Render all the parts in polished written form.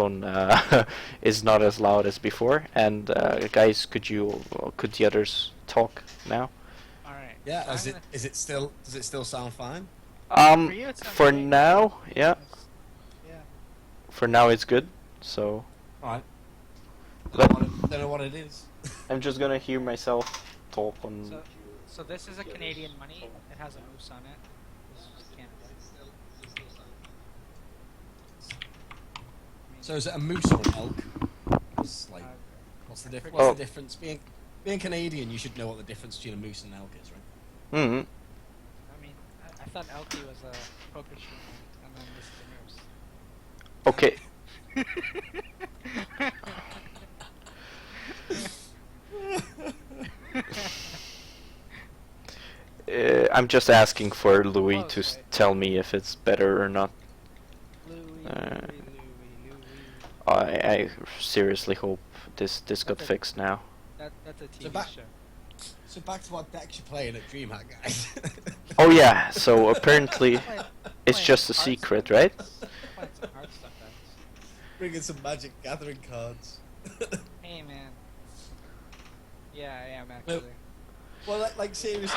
microphone is not as loud as before. And guys, could the others talk now? All right. Yeah. So Does it still sound fine? for you, it sounds For great. now, yeah. Yeah. For now, it's good. So All right. Let- Don't know what it is. I'm just gonna hear myself talk on. So this is a Canadian money. It has a moose on it. This is Canada. So is it a moose or an elk? It's like, what's the difference? Well- What's the difference? Being Canadian, you should know what the difference between a moose and an elk is, right? Hmm. I mean, I thought Elkie was a poker streamer, and then this is Okay. a moose. I'm just asking for Louis Close, to right? tell me if it's better or not. Louis, Uh, Louis. I seriously hope this got That's a- fixed now. That's a TV So back- show. So back to what decks you're playing at DreamHack, guys. Oh yeah, so apparently it's Playing just a Hearthstone. secret, right? Playing some hard stuff, guys. Bringing some Magic Gathering cards. Hey, man. Yeah, I am actually. Well, like seriously,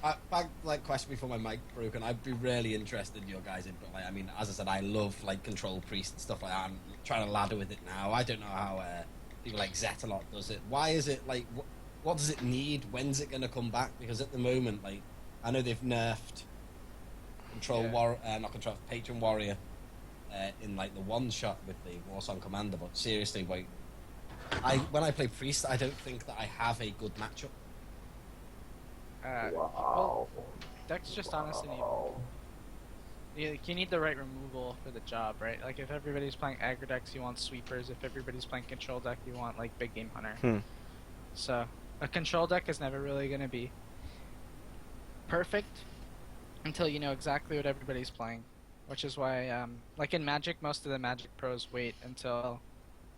back question before my mic broke, and I'd be really interested in your guys' input. Like, I mean, as I said, I love like Control Priest and stuff like that. I'm trying to ladder with it now. I don't know how people like Zetalot does it. Why is it like? What does it need? When's it going to come back? Because at the moment, like, I know they've nerfed Patron Warrior in like the one shot with the Warsong Commander. But seriously, like, when I play Priest, I don't think that I have a good matchup. Well, decks just honestly you need the right removal for the job, right? Like if everybody's playing aggro decks, you want sweepers. If everybody's playing control deck, you want like big game hunter. So a control deck is never really going to be perfect until you know exactly what everybody's playing, which is why like in Magic, most of the Magic pros wait until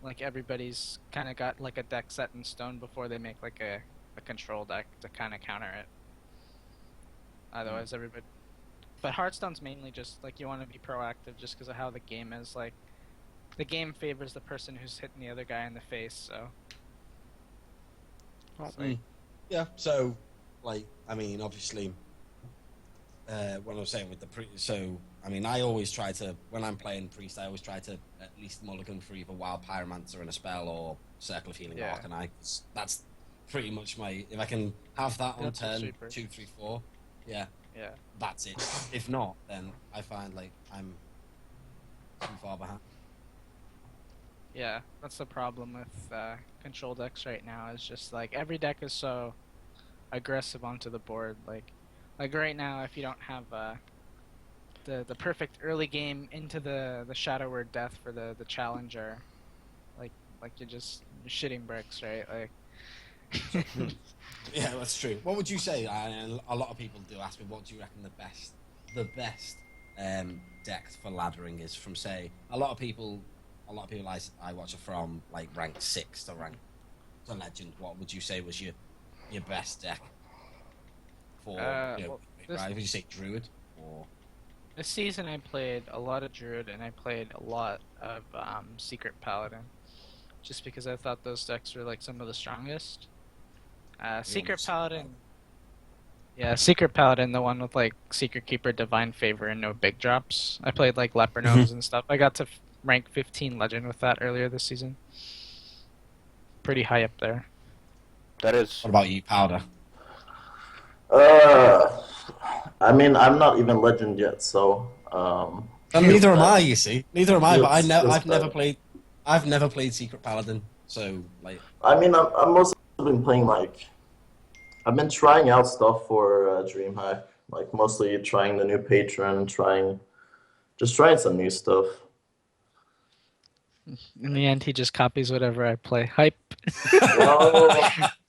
like everybody's kind of got like a deck set in stone before they make like a control deck to kind of counter it. Otherwise, everybody. But Hearthstone's mainly just like you want to be proactive, just because of how the game is. Like, the game favors the person who's hitting the other guy in the face. So. Yeah. So, like, I mean, obviously, what I was saying with the so I mean, I always try to when I'm playing Priest, I always try to at least mulligan for either Wild Pyromancer in a spell or Circle of Healing Arcanine. That's pretty much my. If I can have that on That's a turn sweeper. 2, 3, 4, yeah, that's it. If not, then I find like I'm too far behind. Yeah, that's the problem with control decks right now. Is just like every deck is so aggressive onto the board. Like right now, if you don't have the perfect early game into the Shadow Word Death for the challenger, like you're just shitting bricks, right? Like. Yeah, that's true. What would you say? A lot of people do ask me, what do you reckon the best deck for laddering is from? Say, a lot of people I watch are from like rank 6 to rank to legend. What would you say was your best deck for? Would you say Druid or? This season I played a lot of Druid and I played a lot of Secret Paladin, just because I thought those decks were like some of the strongest. Secret Paladin. Yeah, Secret Paladin, the one with like Secret Keeper, Divine Favor, and no big drops. I played like Leper Gnomes and stuff. I got to rank 15 Legend with that earlier this season. Pretty high up there. That is. What about you, Powder? I mean, I'm not even legend yet, so. Neither am I. You see, neither am I. But I've never played Secret Paladin. So like. I mean, I'm mostly been playing like. I've been trying out stuff for DreamHack, like mostly trying the new patron, just trying some new stuff. In the end, he just copies whatever I play. Hype. Well,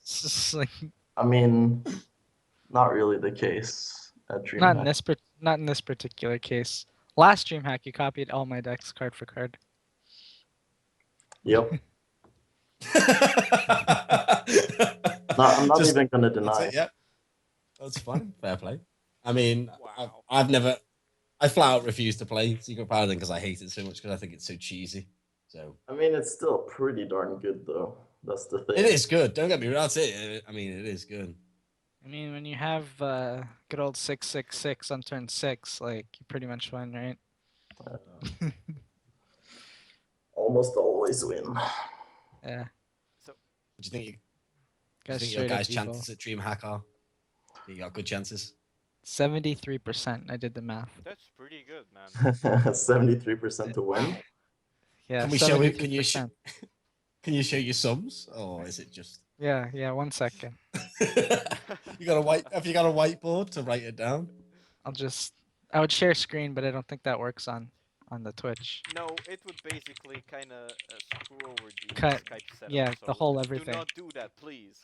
It's just like, I mean, not really the case at DreamHack. not in this particular case. Last DreamHack, you copied all my decks card for card. Yep. I'm not even gonna deny. Yeah, that's fine. Fair play. I mean, I flat out refuse to play Secret Paladin because I hate it so much because I think it's so cheesy. So I mean, it's still pretty darn good, though. That's the thing. it is good. Don't get me wrong. That's it. I mean, it is good. I mean, when you have good old 666 on turn 6, like, you pretty much win, right? Almost always win. Yeah. What do you think? Do you Guys think your straight up guys' evil. chances at DreamHack are? You got good chances. 73%. I did the math. That's pretty good, man. 73% to win. Wow. Yeah, Can we show it? 73%. Can you show your sums, or is it just? Yeah, 1 second. You got a white? Have you got a whiteboard to write it down? I would share screen, but I don't think that works on the Twitch. No, it would basically kind of screw over the Cut- Skype setup. yeah, so the whole Do everything. not do that, please.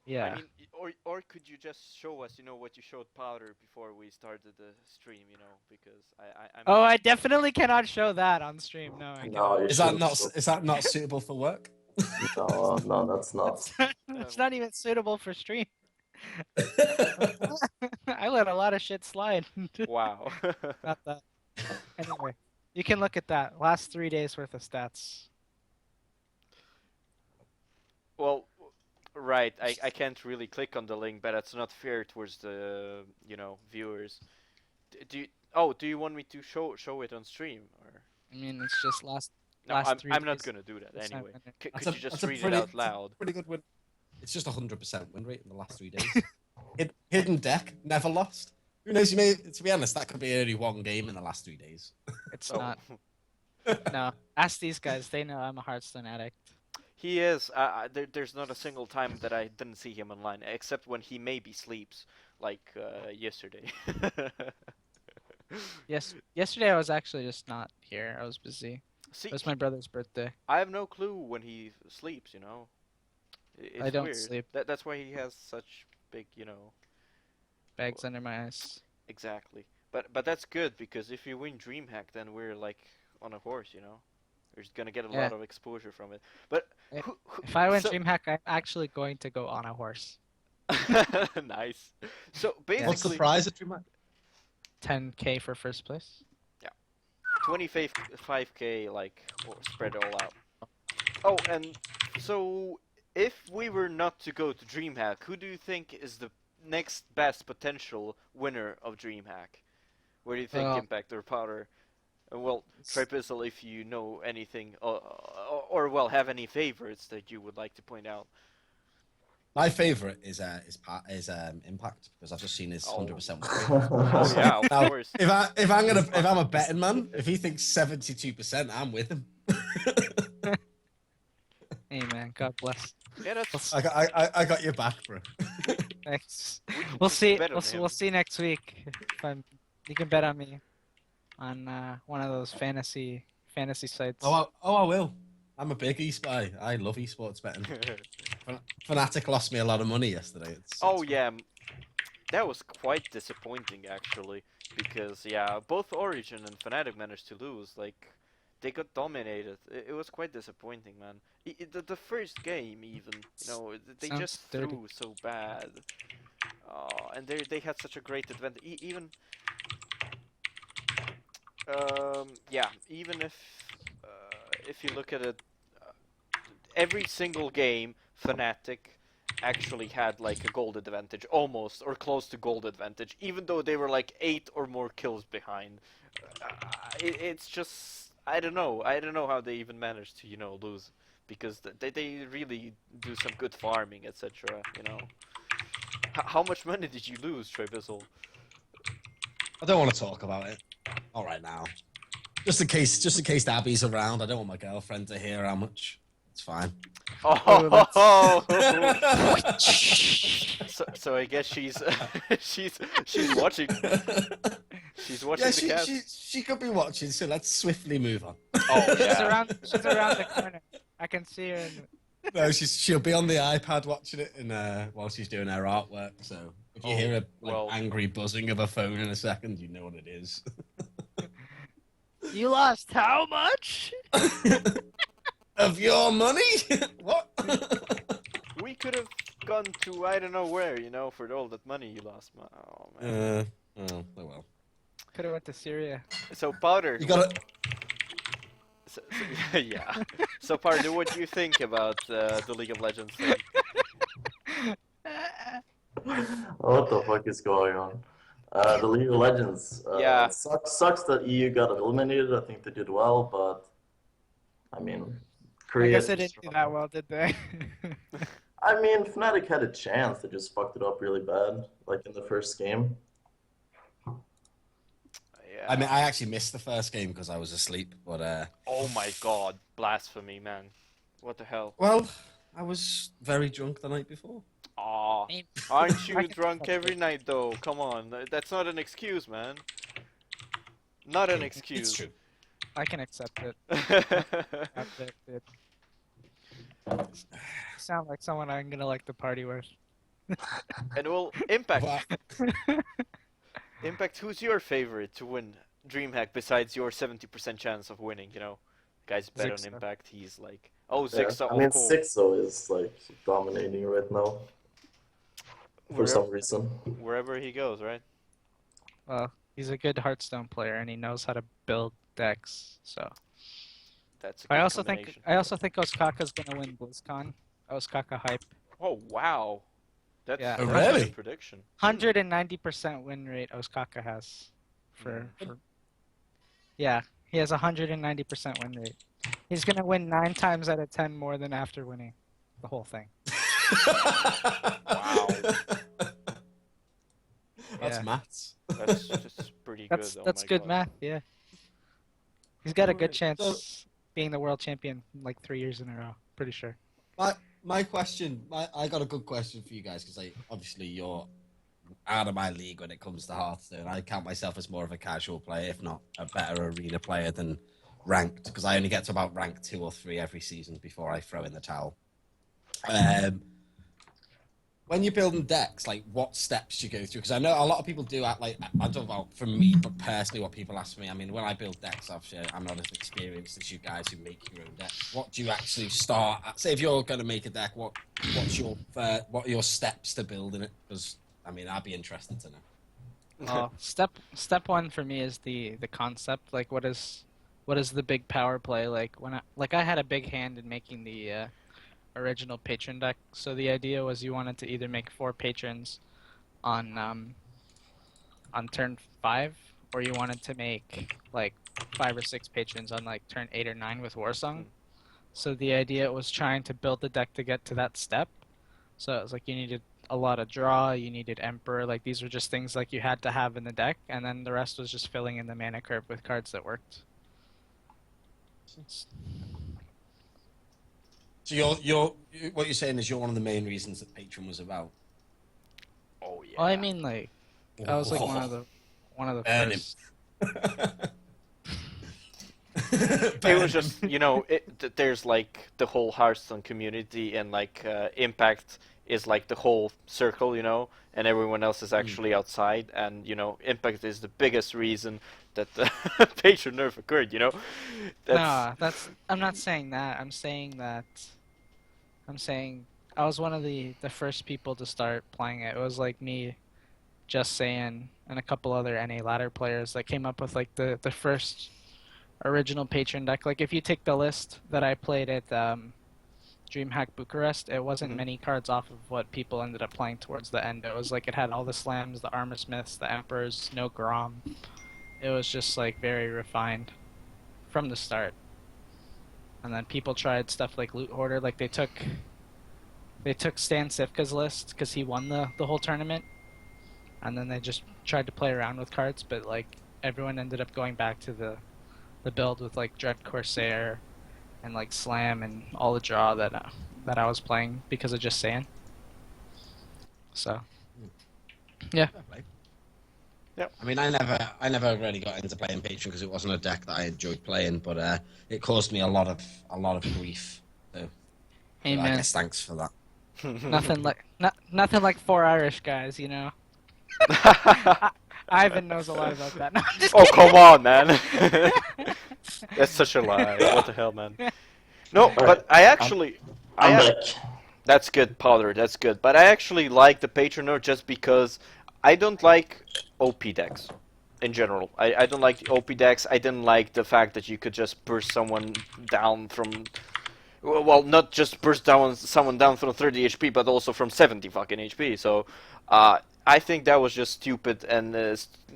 Yeah. I mean, or could you just show us, what you showed Powder before we started the stream, because I'm. Oh, I definitely cannot show that on stream. No, I No, cannot. you Is that shouldn't not? show- Is that not suitable for work? No, that's not. It's not even suitable for stream. I let a lot of shit slide. Wow. Not that. Anyway, you can look at that. Last 3 days worth of stats. Well, right. I can't really click on the link, but that's not fair towards the viewers. Do you want me to show it on stream or? I mean, it's just last. No, last 3 I'm not days. gonna do that That's not anyway. gonna- Could you just read it pretty, out loud? Pretty good win. It's just 100% win rate in the last 3 days. Hidden deck, never lost. Who knows? You may, to be honest, that could be only one game in the last 3 days. It's Oh. not. No, ask these guys. They know I'm a Hearthstone addict. He is. There's not a single time that I didn't see him online, except when he maybe sleeps, like yesterday. Yes, yesterday I was actually just not here. I was busy. See, It was my brother's birthday. I have no clue when he sleeps. It's I don't weird. sleep. That's why he has such big, Bags under my eyes. Exactly. But that's good because if you win DreamHack, then we're like on a horse. We're just gonna get a Yeah. lot of exposure from it. But If I win so- DreamHack, I'm actually going to go on a horse. Nice. So What's the basically, prize at DreamHack? 10K for first place. 25K spread all out. Oh, and so if we were not to go to DreamHack, who do you think is the next best potential winner of DreamHack? Where do you think Well- Impact or Powder? Well, Tribizzle, if you know anything, or have any favorites that you would like to point out. My favorite is Impact because I've just seen his Oh. 100% win Oh yeah, of Now, course. if I'm a betting man, if he thinks 72%, I'm with him. Hey man, God bless. Yeah, that's. I got your back, bro. Thanks. we can We'll just see. bet on him. We'll see next week. You can bet on me on one of those fantasy sites. I will. I'm a big e-spy. I love esports betting. Fnatic lost me a lot of money yesterday. Oh yeah, that was quite disappointing actually, because both Origin and Fnatic managed to lose. Like, they got dominated. It was quite disappointing, man. The first game even, they Sounds just dirty. threw so bad. And they had such a great advantage. Even even if you look at it, every single game, Fnatic actually had like a gold advantage, almost or close to gold advantage, even though they were like 8 or more kills behind. It's just I don't know how they even managed to lose, because they really do some good farming, etc. How much money did you lose, Tribizzle? I don't want to talk about it. All right now, just in case Abby's around. I don't want my girlfriend to hear how much. It's fine. Oh, so I guess she's she's watching. She's watching the cast. She could be watching. So let's swiftly move on. Oh She's yeah. around the corner. I can see her. No, she'll be on the iPad watching it while she's doing her artwork. So if you hear a angry buzzing of a phone in a second, you know what it is. You lost how much? Of your money? What? We could have gone to I don't know where, for all that money you lost. Oh man. Oh well. Could have went to Syria. So Powder. You got it. Yeah. So, Pardo, what do you think about the League of Legends thing? What the fuck is going on? The League of Legends. Yeah. Sucks that EU got eliminated. I think they did well, but I mean, I Korea. guess they didn't do that well, did they? I mean, Fnatic had a chance. They just fucked it up really bad, like in the first game. Yeah. I mean, I actually missed the first game because I was asleep, but Oh my god, blasphemy, man. What the hell? well, I was very drunk the night before. Aw. mean, Aren't you I can drunk accept every it. night, though? Come on. That's not an excuse, man. Not an It's excuse. true. I can accept it. Accept it, dude. You sound like someone I'm gonna like to party with. And well, Impact. Well, Impact, who's your favorite to win DreamHack besides your 70% chance of winning, you know? Guys bet on Ziggs. Impact, he's like... Oh, Yeah. Ziggs, I mean, of course. Sixo is like dominating right now for some reason. Wherever he goes, right? Well, he's a good Hearthstone player and he knows how to build decks. So That's a good I also combination. think Osaka's gonna win BlizzCon. Osaka hype. Oh, wow. That's, Yeah. Oh, that's a really? good prediction. 190% win rate Osaka has for yeah, he has 190% win rate. He's gonna win 9 times out of 10 more than after winning the whole thing. Wow. That's Yeah. maths. That's just pretty good. That's Oh that's my good God. math, yeah. He's got a good Alright, chance being the world champion like 3 years in a row. Pretty sure. My question, I got a good question for you guys because obviously you're out of my league when it comes to Hearthstone. I count myself as more of a casual player, if not a better arena player than ranked, because I only get to about rank 2 or 3 every season before I throw in the towel. When you're building decks, like what steps do you go through? Because I know a lot of people do act like, I don't know about for me, but personally what people ask me, I mean, when I build decks, obviously I'm not as experienced as you guys who make your own decks. What do you actually start at? Say if you're going to make a deck, what are your steps to building it? Because, I mean, I'd be interested to know. Well, step 1 for me is the concept. Like what is the big power play? Like I had a big hand in making the original patron deck. So the idea was you wanted to either make 4 patrons on turn 5, or you wanted to make like 5 or 6 patrons on like turn 8 or 9 with Warsong. So the idea was trying to build the deck to get to that step. So it was like you needed a lot of draw, you needed Emperor, like these were just things like you had to have in the deck, and then the rest was just filling in the mana curve with cards that worked. So you're what you're saying is you're one of the main reasons that Patreon was about. Oh, yeah. Well, I mean, like I was like one of the Earn first. It was just, you know, there's like the whole Hearthstone community, and like Impact is like the whole circle, you know, and everyone else is actually outside, and you know, Impact is the biggest reason that the patron nerf occurred, you know. No, I'm not saying that. I'm saying I was one of the first people to start playing it. It was like me, Just Saying, and a couple other NA ladder players that came up with like the first original patron deck. Like if you take the list that I played at DreamHack Bucharest, it wasn't many cards off of what people ended up playing towards the end. It was like it had all the slams, the armor smiths, the emperors, no Grom. It was just like very refined from the start. And then people tried stuff like Loot Hoarder. Like they took Stan Sifka's list because he won the whole tournament, and then they just tried to play around with cards. But like everyone ended up going back to the build with like Dread Corsair and like Slam and all the draw that I was playing because of Just Saying. So yeah. Yep. I mean, I never really got into playing Patreon because it wasn't a deck that I enjoyed playing, but it caused me a lot of grief. So I Amen. guess thanks for that. Nothing like 4 Irish guys, you know. Ivan knows a lot about that. No, I'm just Oh, kidding. come on, man. That's such a lie. What the hell, man? No, but I actually... I'm back. That's good, Powder, that's good. But I actually like the Patron nerf just because I don't like OP decks. in general. I don't like the OP decks. I didn't like the fact that you could just burst someone down from. Well, not just burst someone down from 30 HP, but also from 70 fucking HP. So, I think that was just stupid and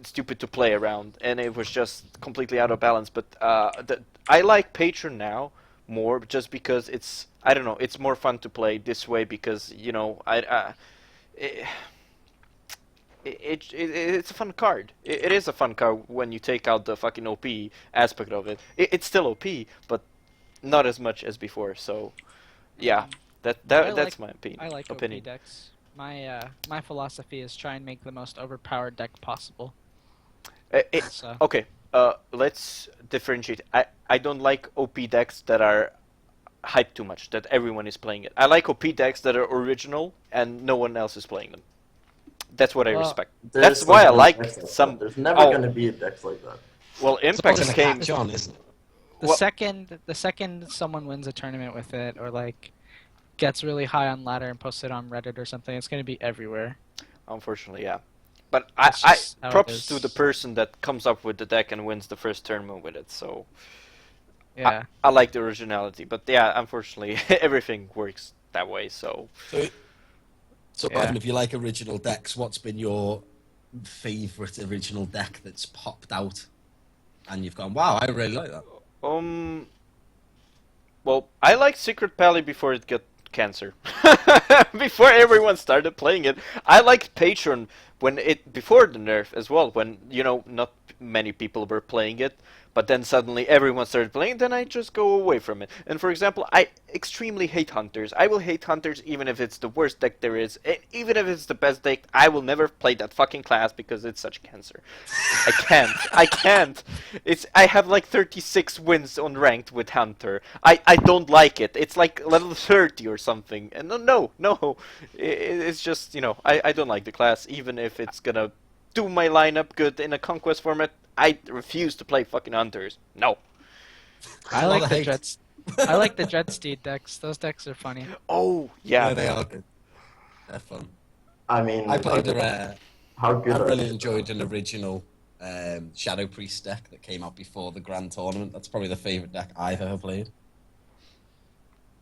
stupid to play around, and it was just completely out of balance. But I like Patron now more just because I don't know, it's more fun to play this way because it's a fun card. It is a fun card when you take out the fucking OP aspect of it. It's still OP, but not as much as before. So, yeah, that's my opinion. I like opinion. OP decks. My philosophy is try and make the most overpowered deck possible. So. Okay, let's differentiate. I don't like OP decks that are hyped too much, that everyone is playing it. I like OP decks that are original and no one else is playing them. That's what I respect. That's why I like some. There's never going to be a deck like that. Well, Impact came. John, isn't it? The second someone wins a tournament with it, or like gets really high on ladder and posts it on Reddit or something, it's going to be everywhere. Unfortunately, yeah. But I props to the person that comes up with the deck and wins the first tournament with it. So yeah, I like the originality, but yeah, unfortunately, everything works that way. So Ivan, if you like original decks, what's been your favorite original deck that's popped out, and you've gone, wow, I really like that? Well, I liked Secret Pally before it got cancer. Before everyone started playing it, I liked Patron before the nerf as well. When not many people were playing it, but then suddenly everyone started playing. Then I just go away from it. And for example, I extremely hate Hunters. I will hate Hunters even if it's the worst deck there is, and even if it's the best deck. I will never play that fucking class because it's such cancer. I can't. I have like 36 wins on ranked with Hunter. I don't like it. It's like level 30 or something. And no. It's just, I don't like the class, even if it's gonna do my lineup good in a conquest format. I refuse to play fucking Hunters. No. I like the Jets. I like the Jetsteed decks. Those decks are funny. Oh yeah, they are good. They're fun. I mean, I played how good. I really enjoyed an original Shadow Priest deck that came out before the Grand Tournament. That's probably the favorite deck I've ever played.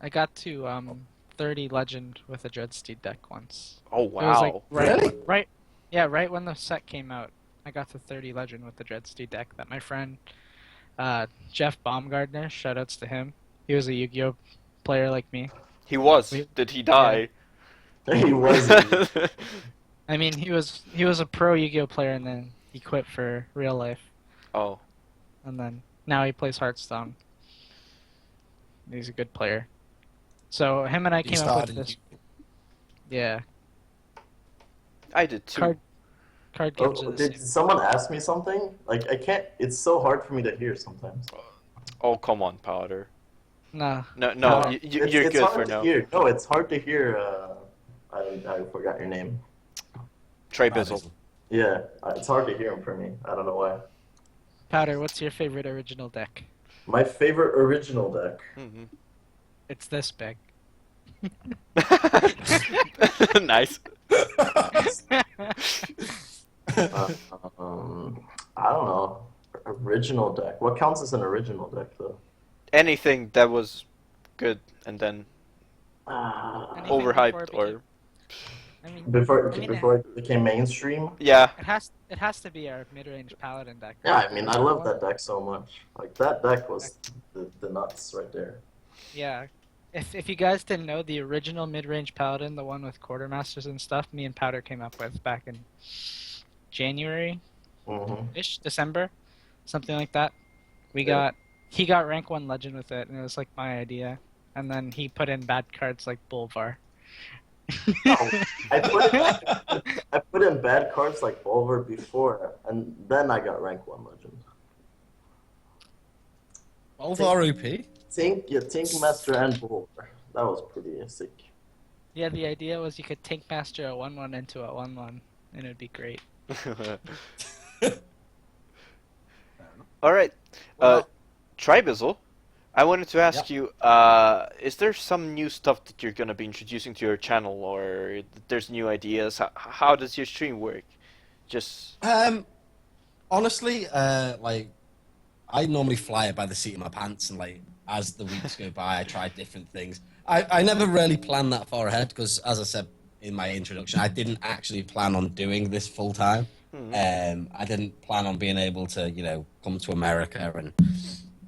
I got to 30 Legend with a Jetsteed deck once. Oh It was like wow. Really? Right when the set came out, I got to 30 Legend with the Dreadsteed deck that my friend Jeff Baumgardner, shoutouts to him. He was a Yu-Gi-Oh player like me. He was. Did he die? He was. I mean, he was a pro Yu-Gi-Oh player, and then he quit for real life. Oh. And then now he plays Hearthstone. He's a good player. So him and I came up with this. Yeah. I did too. Card games are the Did same. someone ask me something? Like, I can't. It's so hard for me to hear sometimes. Oh come on, Powder. No. No, you're It's good hard for to now. hear. No, it's hard to hear. I forgot your name. Tribizzle. Yeah, it's hard to hear him for me. I don't know why. Powder, what's your favorite original deck? My favorite original deck. Mm-hmm. It's this big. Nice. I don't know. Original deck. What counts as an original deck, though? Anything that was good and then Anything overhyped before it or Before I mean, it became mainstream. yeah. It has to be our mid-range paladin deck. Yeah, I mean, I love that deck so much. Like, that deck was the nuts right there. Yeah. If you guys didn't know, the original mid-range paladin, the one with quartermasters and stuff, me and Powder came up with back in January-ish, Mm-hmm. December, something like that. He got rank 1 legend with it, and it was like my idea. And then he put in bad cards like Bolvar. No, I put in bad cards like Bolvar before, and then I got rank 1 legend. Bolvar OP? Tink Master and Bolvar. That was pretty sick. Yeah, the idea was you could Tank Master a 1/1 into a 1/1, and it'd be great. All right. Tribizzle, I wanted to ask you, is there some new stuff that you're going to be introducing to your channel, or there's new ideas? How does your stream work? Just... honestly, like I normally fly it by the seat of my pants, and like as the weeks go by, I try different things. I never really plan that far ahead because, as I said in my introduction, I didn't actually plan on doing this full time. I didn't plan on being able to, come to America and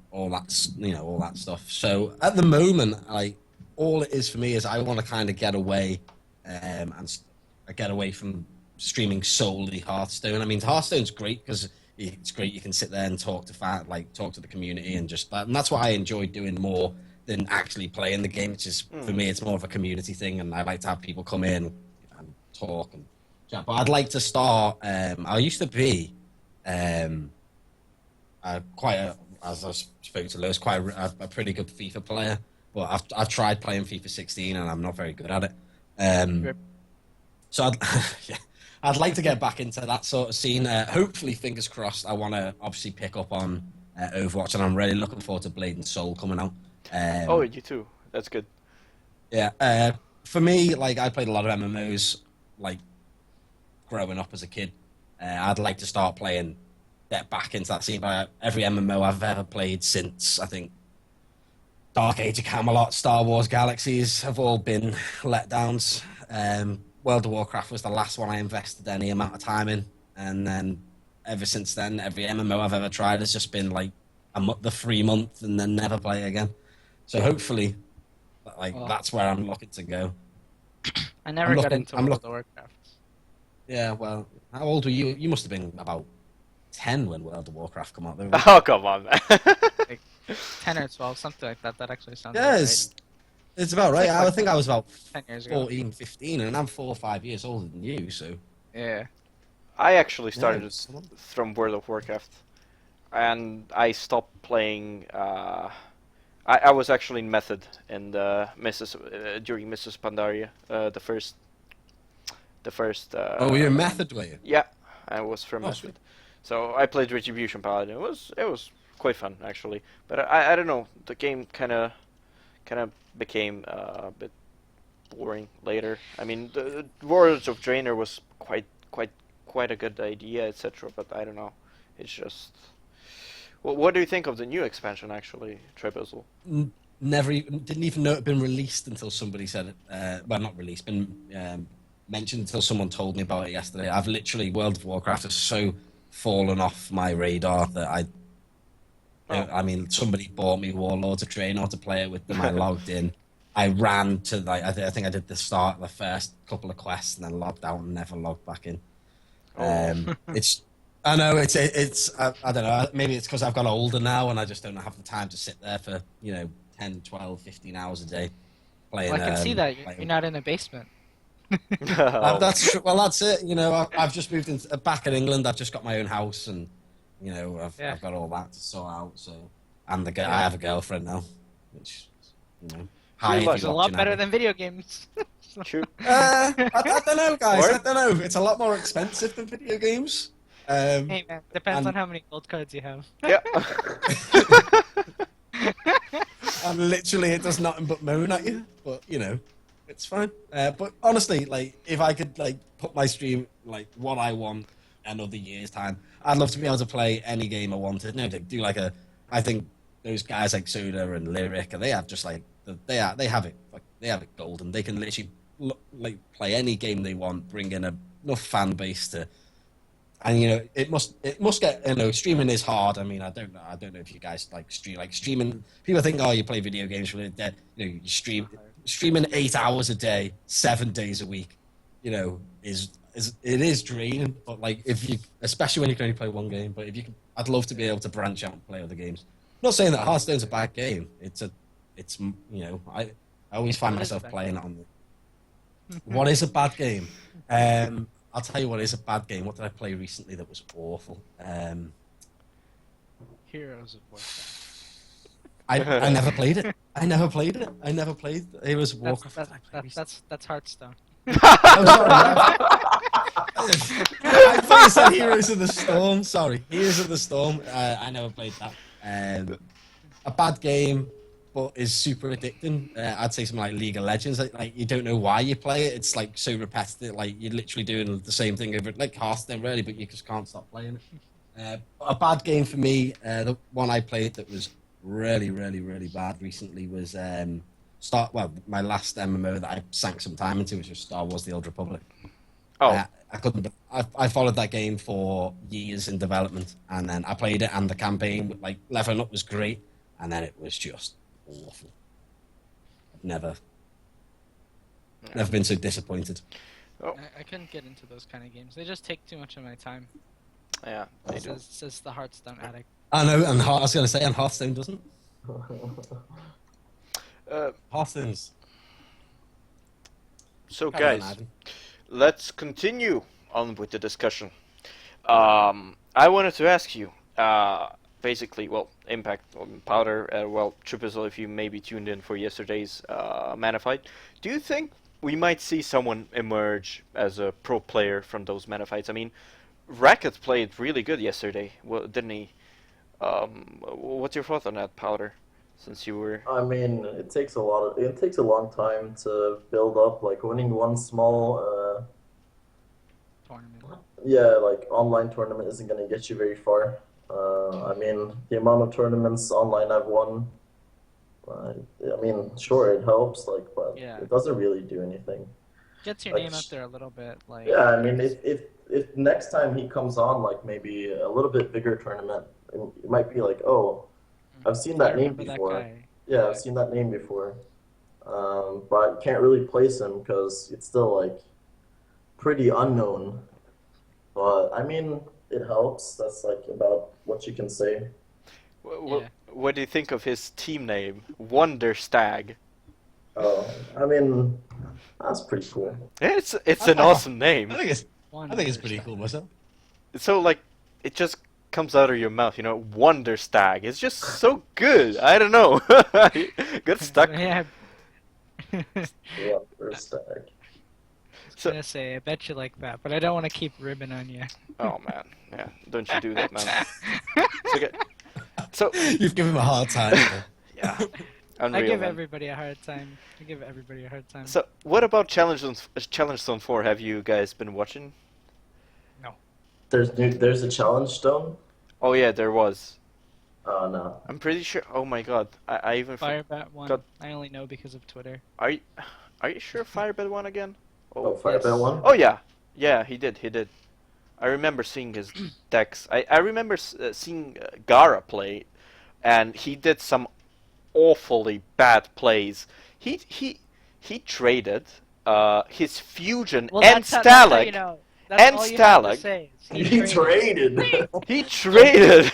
all that, all that stuff. So at the moment, like all it is for me is I want to kind of get away, get away from streaming solely Hearthstone. I mean, Hearthstone's great because it's great. You can sit there and talk to the community and just that. And that's what I enjoy doing more than actually playing the game. It's just for me, it's more of a community thing, and I like to have people come in and talk and chat. But I'd like to start. I used to be as I spoke to Lewis, quite a pretty good FIFA player. But I've tried playing FIFA 16 and I'm not very good at it. So I'd like to get back into that sort of scene. Hopefully, fingers crossed. I want to obviously pick up on Overwatch, and I'm really looking forward to Blade and Soul coming out. Oh, you too. That's good. Yeah. For me, like I played a lot of MMOs, like growing up as a kid. I'd like to start playing, get back into that scene. But every MMO I've ever played since, I think, Dark Age of Camelot, Star Wars Galaxies have all been letdowns. World of Warcraft was the last one I invested any amount of time in, and then ever since then, every MMO I've ever tried has just been like the 3 month and then never play again. So hopefully, that's where I'm looking to go. I never got into World of Warcraft. Yeah, well, how old were you? You must have been about 10 when World of Warcraft came out. Oh, come on, man. Like 10 or 12, something like that. That actually sounds it's about right. I think I was about 10 years ago. 14, 15, and I'm 4 or 5 years older than you, so... Yeah. I actually started from World of Warcraft, and I stopped playing. I was actually in Method in the during Mrs. Pandaria, the first. Oh, you're Method, were you? Yeah, I was from Method. Sweet. So I played Retribution Paladin. It was quite fun actually, but I don't know. The game kind of became a bit boring later. I mean, the Warlords of Draenor was quite a good idea, etc. But I don't know. It's just. Well, what do you think of the new expansion, actually, Tribizzle? Didn't even know it had been released until somebody said it. Well, not released, been mentioned until someone told me about it yesterday. I've literally, World of Warcraft has so fallen off my radar that I mean, somebody bought me Warlords of Draenor to play it with them. I logged in. I ran to, I think I did the first couple of quests, and then logged out and never logged back in. I know it's I don't know, maybe it's because I've got older now and I just don't have the time to sit there for 10, 12, 15 hours a day playing. Well, I can see that you're not in a basement. That's true. Well, that's it. I've just moved back in England. I've just got my own house, and I've got all that to sort out. So, and I have a girlfriend now, which It's a lot better than video games. True. I don't know, guys. I don't know. It's a lot more expensive than video games. Hey man, depends on how many gold cards you have. Yeah. And literally, it does nothing but moan at you. But it's fine. But honestly, if I could put my stream what I want another year's time, I'd love to be able to play any game I wanted. No, do I think those guys like Soda and Lyric, they have just they have it golden. They can literally play any game they want, bring in enough fan base to. And it must get streaming is hard. I mean, I don't know if you guys streaming. People think, oh, you play video games for you streaming 8 hours a day, 7 days a week. It is draining. But especially when you can only play one game. But I'd love to be able to branch out and play other games. I'm not saying that Hearthstone's a bad game. I always find myself playing it on what is a bad game. I'll tell you what is a bad game. What did I play recently that was awful? Heroes of Warcraft. I never played it. I never played Heroes of Warcraft. That's Hearthstone. I'm sorry. I thought you said Heroes of the Storm. Sorry, Heroes of the Storm. I never played that. A bad game, but is super addicting. I'd say something like League of Legends. You don't know why you play it. It's so repetitive. You're literally doing the same thing over like Hearthstone, really, but you just can't stop playing it. A bad game for me. The one I played that was really, really, really bad recently was my last MMO that I sank some time into was just Star Wars: The Old Republic. Oh, I couldn't. I followed that game for years in development, and then I played it, and the campaign, like leveling up, was great, and then it was just awful. Never been so disappointed. oh, I couldn't get into those kind of games. They just take too much of my time. yeah, they do. Says the Hearthstone addict. I know, and I was going to say, and Hearthstone doesn't. Hearthstone's. So Carry on, guys, Ivan. let's continue on with the discussion. I wanted to ask you, basically, well, Impact, Powder, Tribizzle, if you maybe tuned in for yesterday's Mana fight, do you think we might see someone emerge as a pro player from those Mana fights? I mean, Racket played really good yesterday, well, didn't he? What's your thought on that, Powder? Since you were... I mean, it takes a long time to build up. Like winning one small, Tournament. like online tournament isn't gonna get you very far. I mean, the amount of tournaments online I've won, I mean, sure it helps, like, but Yeah. it doesn't really do anything. Gets your Like, name out there a little bit. Like Yeah, I mean, if next time he comes on, like maybe a little bit bigger tournament, it might be like, oh, I've seen that I name remember before. That guy. Yeah, I've seen that name before. But I can't really place him because it's still like pretty unknown. But I mean, it helps. That's like about what you can say. What, Yeah. what do you think of his team name? Wonder Stag. Oh, I mean, that's pretty cool. Yeah, it's an awesome name. I think it's Wonder pretty Stag. cool myself. So like, it just comes out of your mouth, you know, Wonder Stag. It's just so good. I don't know. Good stuck. Yeah. Yeah, first stag. I was So- gonna say, I bet you like that, but I don't want to keep ribbon on you. Oh man, yeah. Don't you do that, man. Okay. So You've given him a hard time. yeah, I unreal. give man. everybody a hard time. I give everybody a hard time. So what about Challenge Zone 4? Have you guys been watching? There's a challenge stone. Oh yeah, there was. Oh no. I'm pretty sure. Oh my god, I even. Firebat one. God. I only know because of Twitter. Are you sure Firebed won again? Oh, Firebell one. Oh yeah, yeah, he did. I remember seeing his decks. I remember seeing Gara play, and he did some awfully bad plays. He traded his Fusion and that's how you Stalag. know. That's and all you have to Stalag. say is He traded. He traded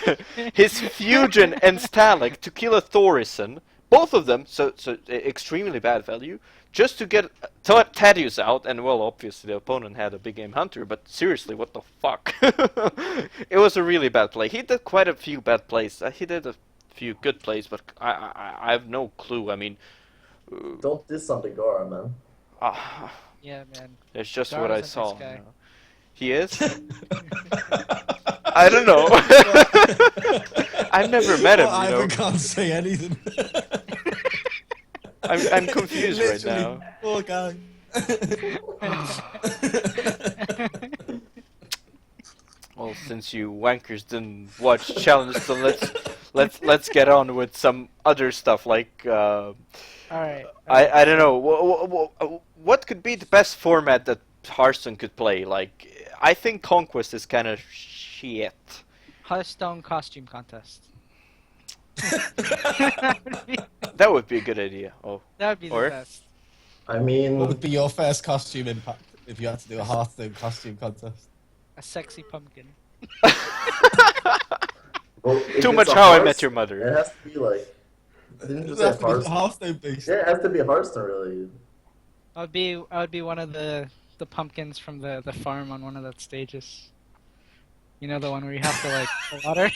his Fusion and Stalag to kill a Thorison. Both of them, so extremely bad value, just to get Thaddeus out, and well, obviously the opponent had a big game hunter, but seriously, what the fuck? It was a really bad play. He did quite a few bad plays. He did a few good plays, but I have no clue. I mean, Don't diss on the Gara, man. Yeah, man. it's just Gara's what I a nice saw. guy. you know. He is? I don't know. I've never met him, Well, you know. Ivan can't say anything. I'm confused right Literally, now. Poor guy. Well, since you wankers didn't watch Challenge, so let's get on with some other stuff. Like All right. I don't know what could be the best format that Hearthstone could play. Like I think Conquest is kind of shit. Hearthstone costume contest. That would be a good idea. Oh, That would be the Or- best. I mean, What would be your first costume impact if you had to do a Hearthstone costume contest? A sexy pumpkin. well, if too it's much a How I Met Hearthstone, Your It Mother. has to be like. Didn't you Does say it have to be Hearthstone? Hearthstone based? Yeah, it has to be Hearthstone related. I would be one of the pumpkins from the farm on one of the stages. You know, the one where you have to like water.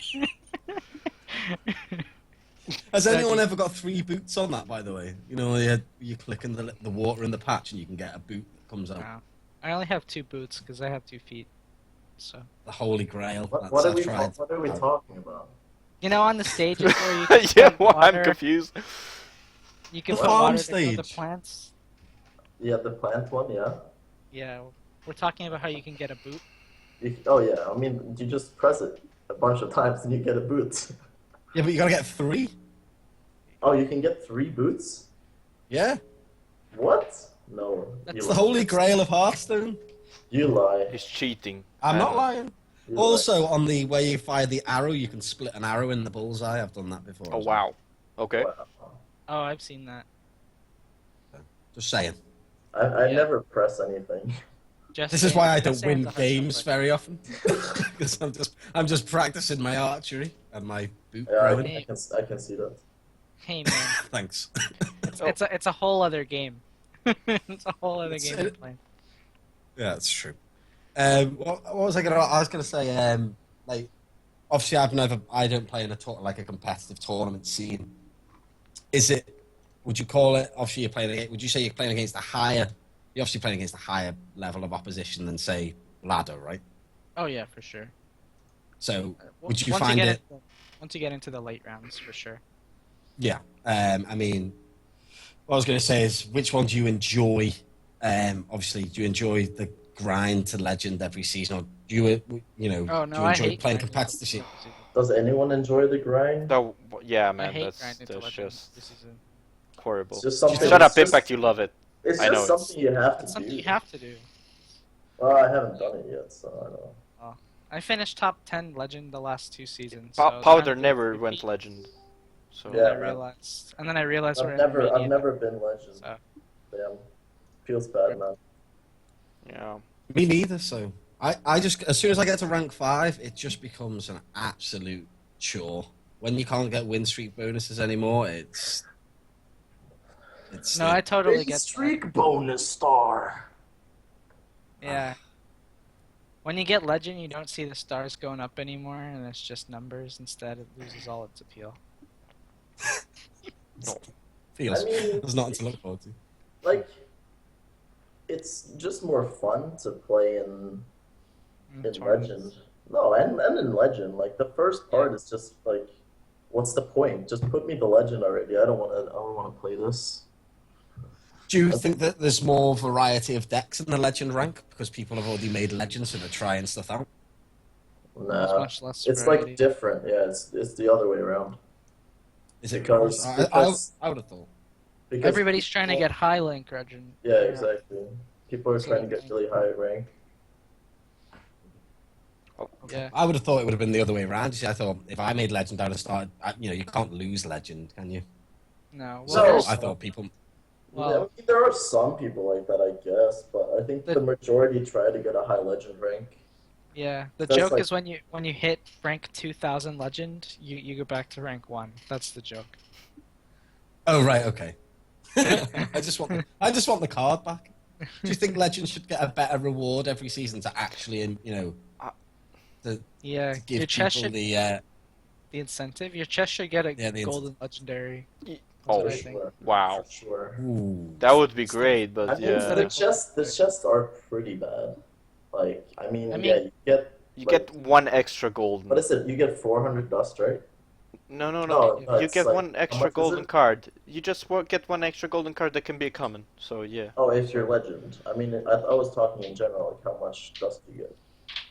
Has That'd anyone be- ever got 3 boots on that, by the way? You know, you click in the water in the patch and you can get a boot that comes out. No. I only have 2 boots because I have 2 feet. So The Holy Grail. What That's- are I've we? tried. What are we talking about? you know, on the stages where you can Yeah, put well, I'm water, confused. you can The put farm water to grow the stage. plants. Yeah, the plant one. Yeah. Yeah, we're talking about how you can get a boot. Oh yeah. I mean, you just press it. a bunch of times, and you get a boot. Yeah, but you gotta get 3. Oh, you can get 3 boots? Yeah, What? No, That's you it's the lie. holy grail of Hearthstone. You lie. He's cheating. I'm not lying. You Also, on the where you fire the arrow, you can split an arrow in the bullseye. I've done that before. Oh as well. wow. Okay. lie. Wow. Oh, I've seen that. Just saying. I Yeah. never press anything. Just This is saying- why I just don't saying win the Hearthstone games player. very often. Because I'm just practicing my archery and my boot Yeah, throwing. I can see that. Hey man, Thanks. it's a whole other game. It's a whole other It's- game to play. Yeah, that's true. What was I gonna? I was gonna say, like, obviously, I don't play in like a competitive tournament scene. Is it? Would you call it? Obviously, would you say you're playing against a higher? You're obviously playing against a higher level of opposition than, say, ladder, right? Oh yeah, for sure. So, would you Once find get it? once you get into the late rounds, for sure. Yeah. I mean, what I was going to say is, which one do you enjoy? Obviously, do you enjoy the grind to legend every season, or do you know, Oh do no, you I enjoy hate playing grinding competitive? season. Does anyone enjoy the grind? No, yeah, I man, hate that's grinding to legend just this season. horrible. It's just something. Shut up, it's just- Impact. You love it. It's I just know, something you have to It's do. something you have to do. Well, I haven't done it yet, so I don't know. I finished top 10 legend the last 2 seasons. Pa- so it's Powder time to never repeat. went legend. So And Yeah, I man. realized, we're I've in never Romania, been legend. so- Damn, feels bad, man. yeah. Me neither. So I just, as soon as I get to rank 5, it just becomes an absolute chore. When you can't get win streak bonuses anymore, it's No, I totally Big get streak bonus star. that. Yeah. When you get legend, you don't see the stars going up anymore, and it's just numbers. Instead, it loses all its appeal. feels I mean- there's nothing to look forward to. Like, it's just more fun to play in Tournaments. legend. No, and in legend, like the first part is just like, what's the point? Just put me the legend already. I don't want to play this. Do you think that there's more variety of decks in the legend rank because people have already made legends, so they're trying stuff out? There's Nah, much less it's variety. like different. Yeah, it's the other way around. Is it Because- I because- would have thought. Because Everybody's trying to people- get high link legend. Yeah, exactly. People are So trying to get really high rank. Yeah. I would have thought it would have been the other way around. You see, I thought if I made legend, I would have started. You can't lose legend, can you? No. So Well, there's- I thought people. well, I mean, there are some people like that, I guess, but I think the majority try to get a high legend rank. yeah. The That's joke like- is when you hit rank 2000 legend, you go back to rank 1. That's the joke. Oh right, okay. I just want the card back. Do you think legend should get a better reward every season to actually, Yeah. to give Your chest people should the the incentive. Your chest should get a Yeah, the golden legendary. Oh, what I For think. sure. wow. For sure. Ooh. That would be great, I but mean, yeah. the chests are pretty bad. Like, I mean, I yeah, mean- you get. You like, get one extra golden. What is it? You get 400 dust, right? No, no, No, no. no, You it's get like- one how extra much is golden it? card. You just get one extra golden card that can be a common. So yeah. Oh, if you're legend. I mean, I was talking in general, like how much dust you get.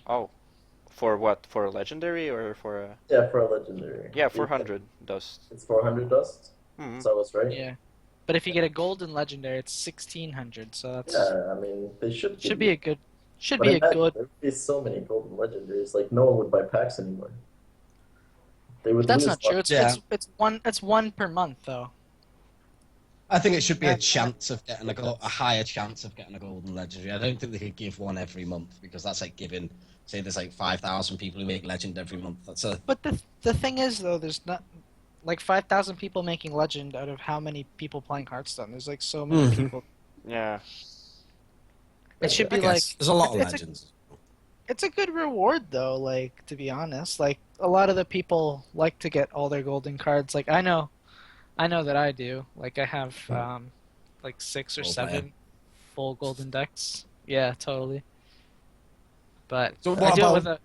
Oh, for what? For a legendary or for a? Yeah, for a legendary. Yeah, 400 dust. It's 400 dust. Hmm. So it's right. Yeah. But if you get a golden legendary, it's 1600. So that's Yeah, I mean, they should. give should you- be a good should but be a imagine, good. There'd be so many golden legendaries. Like no one would buy packs anymore. They would. But that's lose not true. luck. It's one per month though. I think it should be a That's- chance of getting a higher chance of getting a golden legendary. I don't think they could give one every month because that's like giving. Say there's like 5,000 people who make legend every month. That's a But the thing is though, there's not like 5,000 people making legend out of how many people playing Hearthstone. There's like so many Mhm. people. Yeah. It should I be guess. like There's a lot of it's a- legends. it's a good reward though, like to be honest. Like a lot of the people like to get all their golden cards. Like I know that I do. Like I have like 6 or Role 7 full golden decks. Yeah, totally. But So I what do it about- with a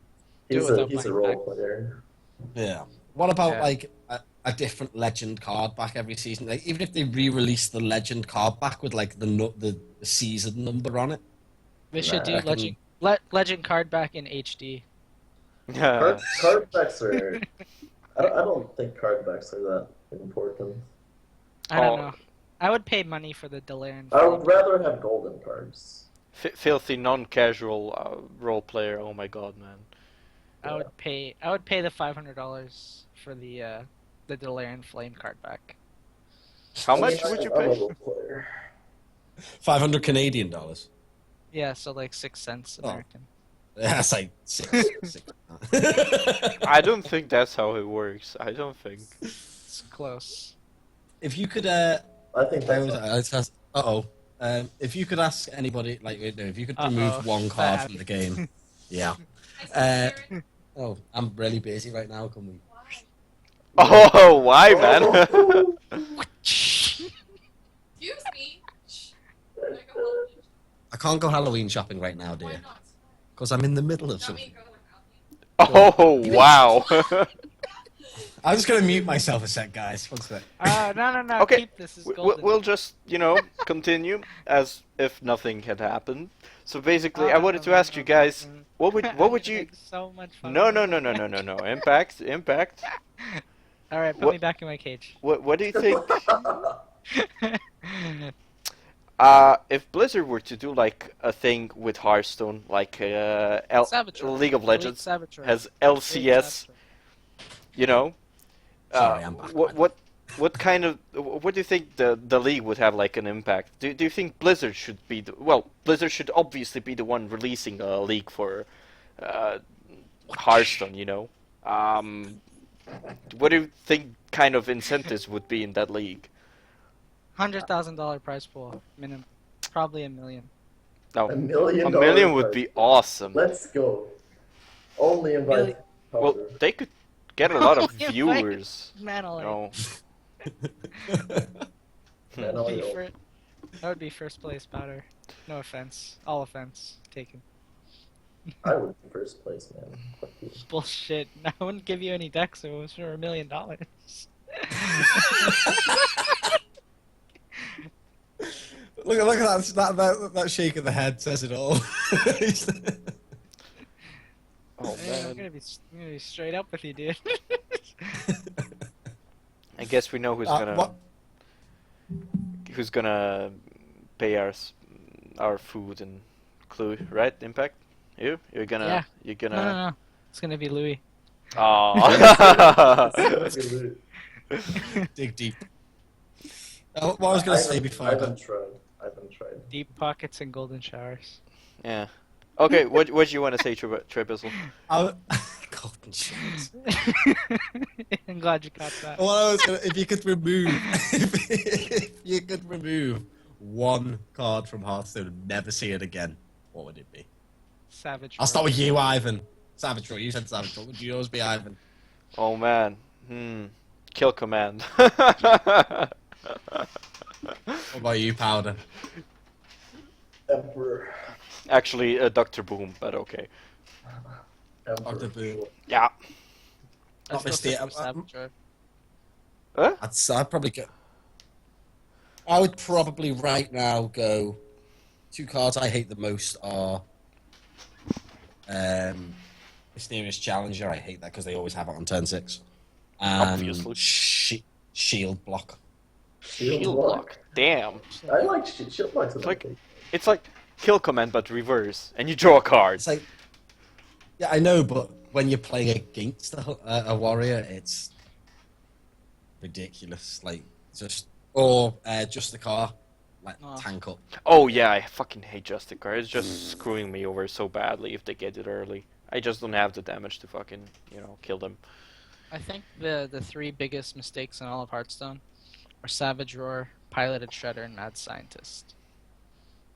do it without He's a buying role back. player. Yeah. What about Yeah. like a different legend card back every season? Like even if they re-release the legend card back with like the season number on it. They should I do reckon- legend card back in HD. Card backs are. I don't think card backs are that important. I don't Oh. know. I would pay money for the Delaran. I would rather have golden cards. Filthy non-casual role player. Oh my god, man. I would pay the $500 for the Delaran Flame card back. How I much mean, would you I'm a pay? role player. 500 Canadian dollars. Yeah, so like 6 cents Oh. American. That's like six. I don't think that's how it works. I don't think. It's close. If you could, I think that's. if you could ask anybody, like, if you could Uh-oh, remove one card bad. from the game, yeah. I said Karen. Oh, I'm really busy right now. Can we? Oh, why, man? Oh. Excuse me. Shh. Can I go home? I can't go Halloween shopping right now, Why dear, not? because I'm in the middle of Not me something. go Halloween. Oh, wow. I'm just gonna mute myself a sec, guys. One sec. No. Okay, Keep this. Is golden. We'll just, continue as if nothing had happened. So basically, I wanted to ask you guys, what would you? Make so much fun. No. Impact. All right, put What- me back in my cage. What do you think? If Blizzard were to do like a thing with Hearthstone, like Savage Roar. League of Elite Legends Savage Roar. has Elite LCS, Savage Roar. you know, Sorry, I'm back. what kind of what do you think the league would have like an impact? Do you think Blizzard should be Blizzard should obviously be the one releasing a league for Hearthstone, you know? What do you think kind of incentives would be in that league? $100,000 prize pool minimum, probably $1 million. No, $1 million. a million would be awesome. Let's go. Only invite. Well, Powder. they could get a lot of Invite viewers. Manolay. No. Man, oh, yo. That would be first place powder. No offense. All offense taken. I would be first place, man. Fuck you. Bullshit. I wouldn't give you any decks if it was for $1 million. Look at that shake of the head says it all. Oh I'm man. gonna be straight up with you, dude. I guess we know who's gonna pay our food and Clue, right? Impact. You're gonna Yeah. you're No, gonna. no. It's gonna be Louis. Oh. Dig deep. What I was gonna say before I I got haven't tried. Deep pockets and golden showers. Yeah. Okay. What do you want to say, Tribizzle? golden showers. I'm glad you caught that. Well, I was gonna, if you could remove one card from Hearthstone and never see it again, what would it be? Savage. I'll start with you, Ivan. Savage Roar. You said Savage Roar. Would yours be Ivan? Oh man. Kill command. What about you, Powder? Emperor. Actually, Dr. Boom, but okay. Emperor. Dr. Boom. Yeah. Let's go Obviously, for Savage Roar. Huh? I'd probably go. I would probably right now go. Two cards I hate the most are Mysterious Challenger. I hate that because they always have it on turn 6. And Obviously. Shield Block. Shield block. Damn. I like shield blocks. in that Like- case. It's like kill command but reverse, and you draw a card. It's like, yeah, I know, but when you're playing against a warrior, it's ridiculous. Like just the car, like Oh. tank up. Oh yeah, I fucking hate Justicar. It's just screwing me over so badly if they get it early. I just don't have the damage to fucking, kill them. I think the three biggest mistakes in all of Hearthstone are Savage Roar, Piloted Shredder, and Mad Scientist.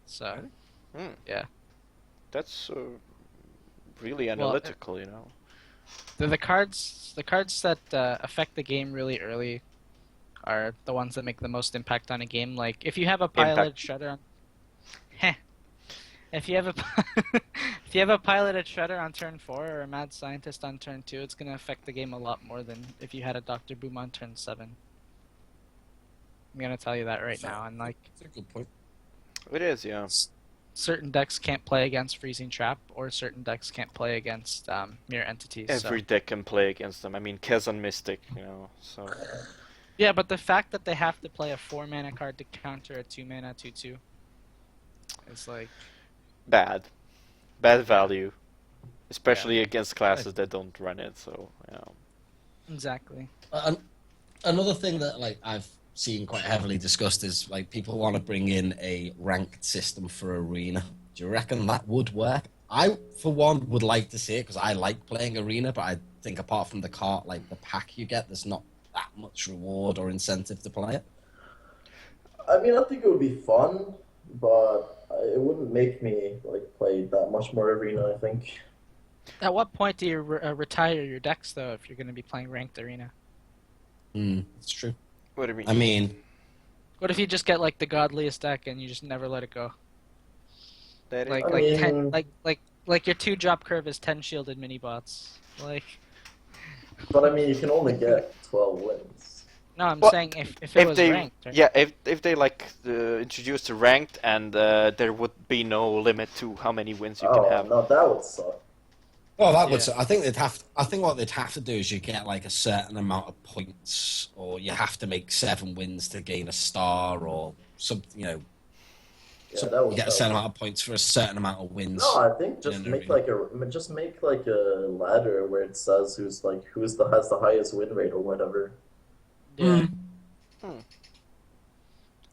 So, yeah. That's really analytical, The cards that affect the game really early are the ones that make the most impact on a game. Like if you have a piloted shredder, if you have a piloted shredder on turn 4 or a mad scientist on turn 2, it's gonna affect the game a lot more than if you had a Dr. Boom on turn 7. I'm gonna tell you that right now. And like, That's a good point. It is, yeah. certain decks can't play against Freezing Trap, or certain decks can't play against Mirror Entities. Every deck can play against them. I mean, Kezan Mystic, you know, so... Yeah, but the fact that they have to play a 4-mana card to counter a 2-mana 2/2 is like... Bad. Bad value. Especially against classes that don't run it, so, you know. Exactly. Another thing that like I've seen quite heavily discussed is like people want to bring in a ranked system for Arena. Do you reckon that would work? I, for one, would like to see it because I like playing Arena, but I think apart from the cart, like the pack you get, there's not that much reward or incentive to play it. I mean, I think it would be fun, but it wouldn't make me like play that much more Arena, I think. At what point do you retire your decks, though, if you're going to be playing Ranked Arena? It's true. What do you mean? I mean, What if you just get, like, the godliest deck and you just never let it go? That is- Like, I like, mean- 10, like your 2-drop curve is 10 shielded mini-bots. Like... But I mean, you can only get 12 wins. No, I'm Well, saying if it was they, ranked, right? Yeah, if they like introduced the ranked and there would be no limit to how many wins you Oh, can have. no, that would suck. well, that would. Yeah. I think they'd have. I think what they'd have to do is you get like a certain amount of points, or you have to make 7 wins to gain a star, or something. You know, Yeah, so that would you get a help. certain amount of points for a certain amount of wins. No, I think just in make Arena. like a ladder where it says who's has the highest win rate or whatever. Yeah. Hmm.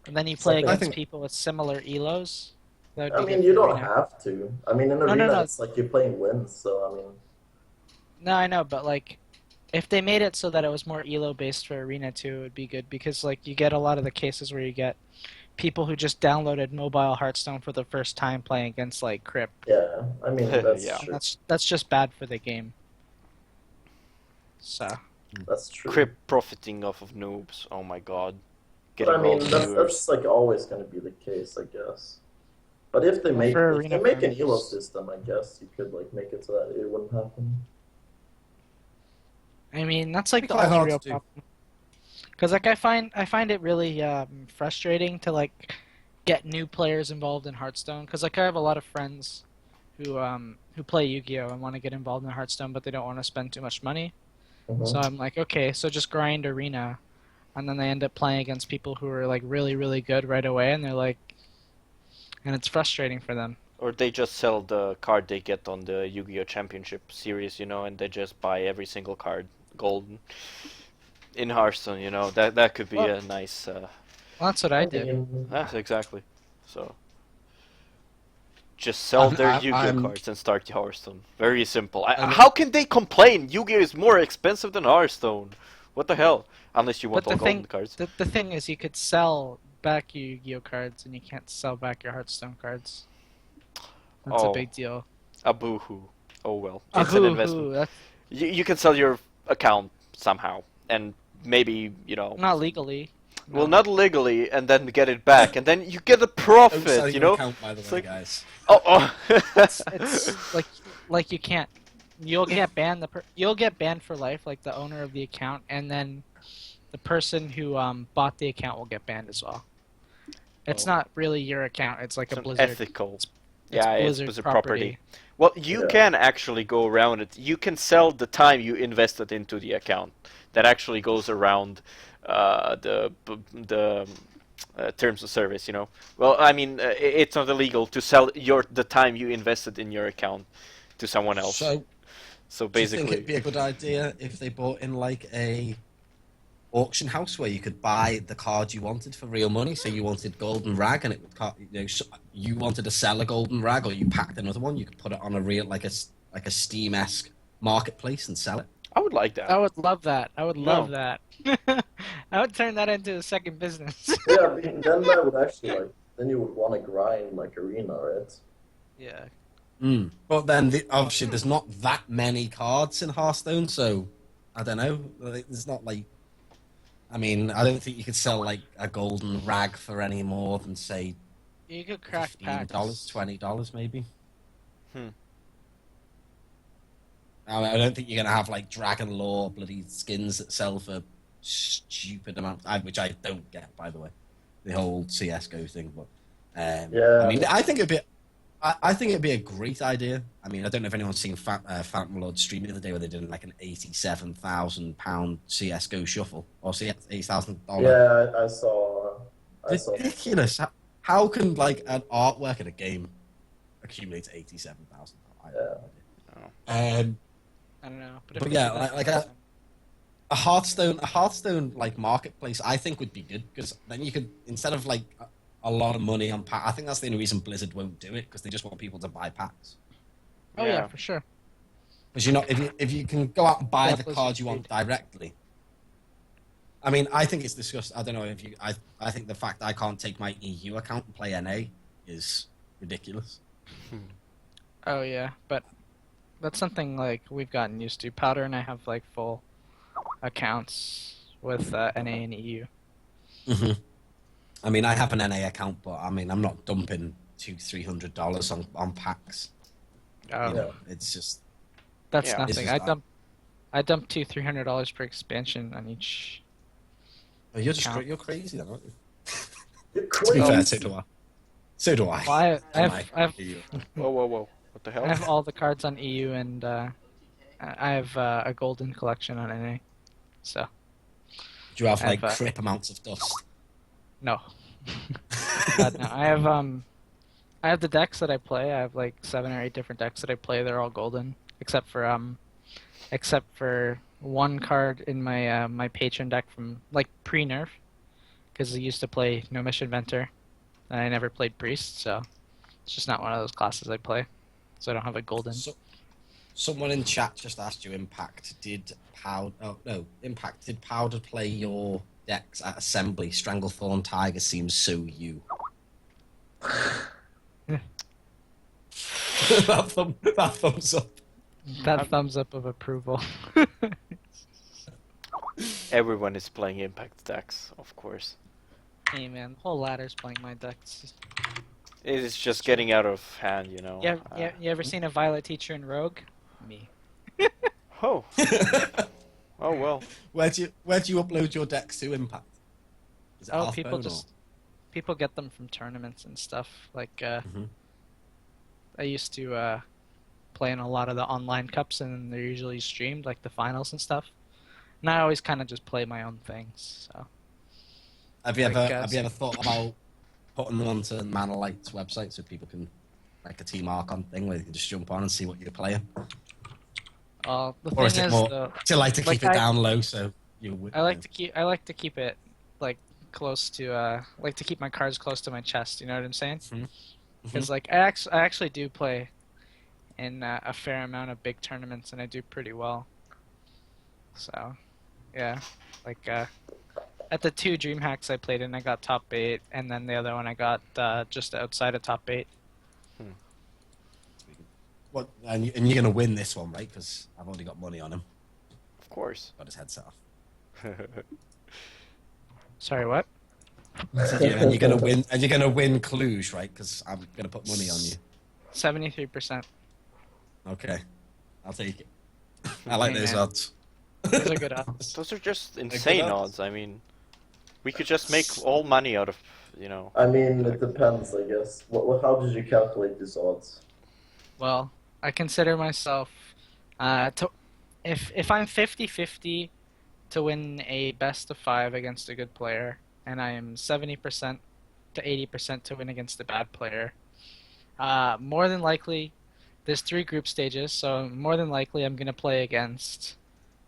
And then you play Something- I against think- people with similar elos. That would I be mean, good you for don't Arena. have to. I mean, in no, Arena, no. it's like you're playing wins, so I mean, No, I know, but like, if they made it so that it was more elo based for Arena too, it would be good because like you get a lot of the cases where you get people who just downloaded mobile Hearthstone for the first time playing against like Crip. yeah. I mean, that's Yeah. true. That's just bad for the game. So That's true. Crip profiting off of noobs. Oh my god. But I mean, all the that's viewers. like always going to be the case, I guess. But if they make for if Arena they make an players. elo system, I guess you could like make it so that it wouldn't happen. I mean, that's like It's the quite only hard real to do. problem. Because like I find it really frustrating to like get new players involved in Hearthstone. Because like I have a lot of friends who play Yu-Gi-Oh and want to get involved in Hearthstone, but they don't want to spend too much money. Mhm. So I'm like, okay, so just grind Arena, and then they end up playing against people who are like really really good right away, and they're like, and it's frustrating for them. Or they just sell the card they get on the Yu-Gi-Oh! Championship series, you know, and they just buy every single card golden in Hearthstone, you know. That could be Well- a nice. Well, that's what I did. mean, Exactly. So. Just sell their Yu-Gi-Oh! I'm- cards and start Hearthstone. Very simple. I'm- How can they complain? Yu-Gi-Oh! Is more expensive than Hearthstone. What the hell? Unless you want But all the golden thing- cards. The thing is, you could sell back your Yu-Gi-Oh cards, and you can't sell back your Hearthstone cards. That's Oh. a big deal. A boohoo. Oh well. Ah, It's an hoo, investment. hoo, that's You can sell your account somehow, and maybe, you know, not legally. No. well, not legally, and then get it back, and then you get a Don't sell profit, you your know? account, by the It's way, like- guys. Oh. It's like you can't. You'll get banned. You'll get banned for life, like the owner of the account, and then the person who bought the account will get banned as well. It's Oh. not really your account. It's like It's a an Blizzard. ethical. It's Yeah, it's Blizzard Blizzard property. property. Well, you Yeah. can actually go around it. You can sell the time you invested into the account. That actually goes around the terms of service, you know. Well, I mean, it's not illegal to sell the time you invested in your account to someone else. So, So do you think basically, it'd be a good idea if they bought in like a auction house where you could buy the card you wanted for real money? So you wanted Golden Rag, and it would you wanted to sell a Golden Rag, or you packed another one. You could put it on a real like a Steam-esque marketplace and sell it. I would like that. I would love that. I would No. love that. I would turn that into a second business. yeah, I mean, then that would actually like then you would want to grind like Arena, right? yeah. But then obviously there's not that many cards in Hearthstone, so I don't know. There's not like, I mean, I don't think you could sell like a Golden Rag for any more than say You could crack packs. $15, $20 maybe. Hmm. I don't think you're gonna have like Dragon Lore bloody skins that sell for stupid amounts, which I don't get, by the way, the whole CS:GO thing. But Yeah. I mean, I think it'd be I think it'd be a great idea. I mean, I don't know if anyone's seen Phantom Lord stream the other day where they did like an £87,000 CS:GO shuffle or $8,000. Yeah, I saw. I saw. Ridiculous. How can like an artwork in a game accumulate 87,000? Yeah. I don't know. But yeah, like a Hearthstone like marketplace, I think would be good because then you could instead of like a lot of money on pack. I think that's the only reason Blizzard won't do it because they just want people to buy packs. Oh yeah, for sure. Because you know, if you can go out and buy the Blizzard cards you want directly. I mean, I think it's disgusting. I don't know if you. I think the fact that I can't take my EU account and play NA is ridiculous. Oh yeah, but that's something like we've gotten used to. Powder and I have like full accounts with NA and EU. Mm-hmm. I mean, I have an NA account, but I mean, I'm not dumping $200-300 on packs. Oh, You know, it's just that's Yeah. nothing. It's just I dump $200-300 per expansion on each. oh, you're just account. you're crazy, then, aren't you? You're To be crazy. fair, so do I. So do I. Well, I Am have Whoa. What the hell? I have all the cards on EU and I have a golden collection on NA. So Do you have I like have, crip amounts of dust? no. God, no. I have the decks that I play. I have like 7 or 8 different decks that I play. They're all golden, except for one card in my my patron deck from like pre-nerf, because I used to play No Mission Mentor, and I never played Priest, so it's just not one of those classes I play. So I don't have a golden. So, someone in chat just asked you, Impact did Powder play your decks at Assembly? Stranglethorn Tiger seems so you. that thumbs up. That thumbs up of approval. Everyone is playing Impact decks, of course. Hey man, the whole ladder's playing my decks. It's just getting out of hand, you know. You ever seen a Violet teacher in Rogue? Me. Oh. Oh well. Where do you upload your decks to, Impact? Is it Oh, Hearthstone people get them from tournaments and stuff. Like Mhm. I used to play in a lot of the online cups, and they're usually streamed, like the finals and stuff. And I always kind of just play my own things. So Have you Like, ever thought about putting them onto ManaLight's website so people can like a team Archon thing where you can just jump on and see what you're playing? the Or thing is it is, more though, to like to keep like, it down low so you? I like to keep it like close to like to keep my cards close to my chest. You know what I'm saying? Mhm. Because like I actually do play in a fair amount of big tournaments, and I do pretty well. So, yeah, like at the 2 Dream Hacks I played in, I got top 8, and then the other one I got just outside of top 8. What? And you're gonna win this one, right? Because I've already got money on him. Of course. Got his headset off. Sorry, what? And you're gonna win. And you're gonna win Cluj, right? Because I'm gonna put money on you. 73%. Okay, I'll take it. I like Hey, those man. odds. Those are good odds. Those are just insane odds. I mean, we could just make all money out of, you know. I mean, it depends, I guess. How did you calculate these odds? Well, I consider myself if I'm 50-50 to win a best of 5 against a good player, and I am 70% to 80% to win against a bad player. More than likely, there's 3 group stages, so more than likely I'm going to play against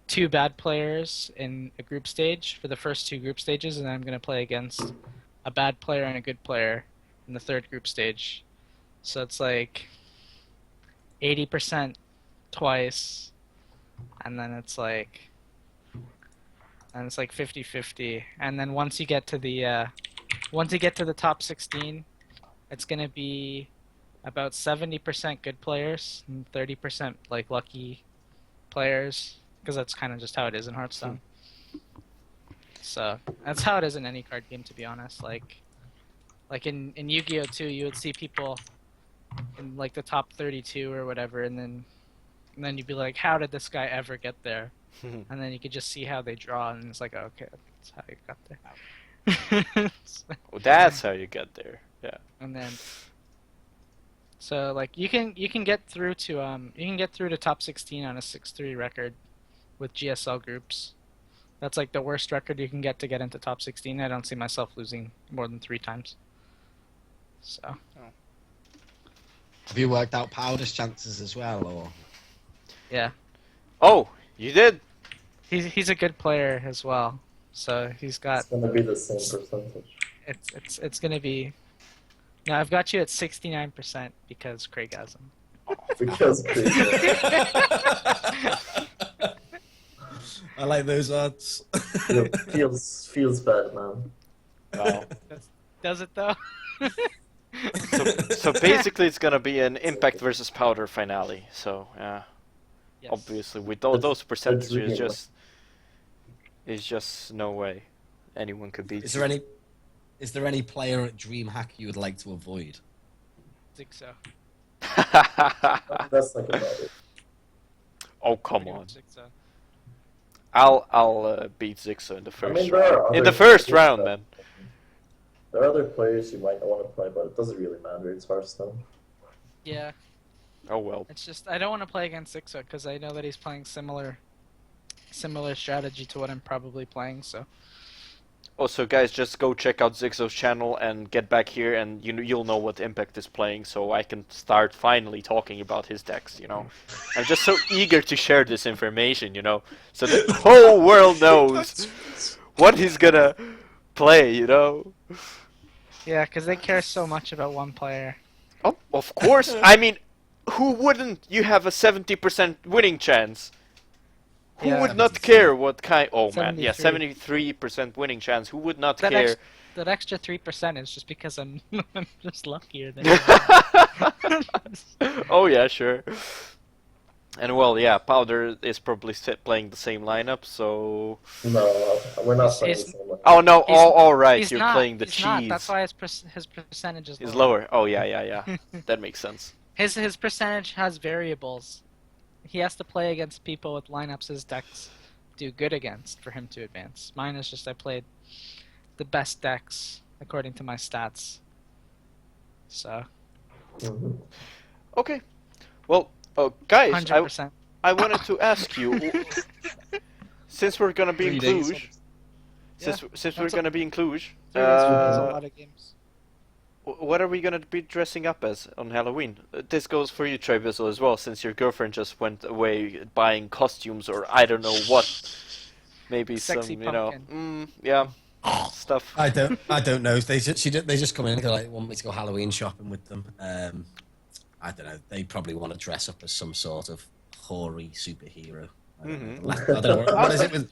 2 bad players in a group stage for the first 2 group stages, and then I'm going to play against a bad player and a good player in the 3rd group stage. So it's like 80% twice, and then it's like 50-50, and then once you get to the top 16, it's gonna be about 70% good players and 30% like lucky players, because that's kind of just how it is in Hearthstone. So that's how it is in any card game, to be honest. Like in Yu-Gi-Oh! Too, you would see people in like the top 32 or whatever, and then you'd be like, how did this guy ever get there? And then you could just see how they draw, and it's like, oh, okay, that's how you got there. Well, that's how you get there. Yeah. And then So like you can get through to top 16 on a 6-3 record with GSL groups. That's like the worst record you can get to get into top 16. I don't see myself losing more than 3 times. So. Have you worked out Powder's chances as well, or? Yeah. Oh, you did? He's a good player as well. So he's got. It's gonna be the same percentage. It's gonna be. No, I've got you at 69% because Craig has him. Because I like those odds. feels bad, man. Wow. Does it though? So basically, it's gonna be an Impact versus Powder finale. So yeah, Yes. obviously with all those percentages, really is just no way anyone could beat. Is there any player at DreamHack you would like to avoid? I think so. That's like about it. Oh come Pretty on! much think so. I'll beat Zixo in the first mean, there are round. In other the first players round, that- man. There are other players you might want to play, but it doesn't really matter. It's Hearthstone. Yeah, Oh well. it's just I don't want to play against Sixo because I know that he's playing similar strategy to what I'm probably playing. So Also, guys, just go check out Zixo's channel and get back here, and you'll know what Impact is playing, so I can start finally talking about his decks. I'm just so eager to share this information, so the whole world knows what he's gonna play. yeah, because they care so much about one player. Oh, of course. I mean, who wouldn't? You have a 70% winning chance. Who Yeah. would not care what kind? Oh man, yeah, 73. 73% winning chance. Who would not That care? That extra 3% is just because I'm I'm just luckier than you. Oh yeah, sure. And well, yeah, Powder is probably playing the same lineup, so. No, we're not playing He's- the same one. Oh no! He's- All right, He's you're not. playing the He's cheese. not. That's why his percentage is Is lower. lower. Oh yeah. That makes sense. His percentage has variables. He has to play against people with lineups his decks do good against for him to advance. Mine is just I played the best decks according to my stats. So Mhm. Okay. Well, guys, 100%. I wanted to ask you, since we're gonna be in 3 days. Cluj, since we're That's gonna be in Cluj, 3 days is a uh, lot of games. what are we gonna be dressing up as on Halloween? This goes for you, Tribizzle, as well, since your girlfriend just went away buying costumes or I don't know what. Maybe Sexy some, pumpkin. yeah, stuff. I don't know. They just come in and they want me to go Halloween shopping with them. I don't know. They probably want to dress up as some sort of hoary superhero. I don't know. I don't know. What is it with?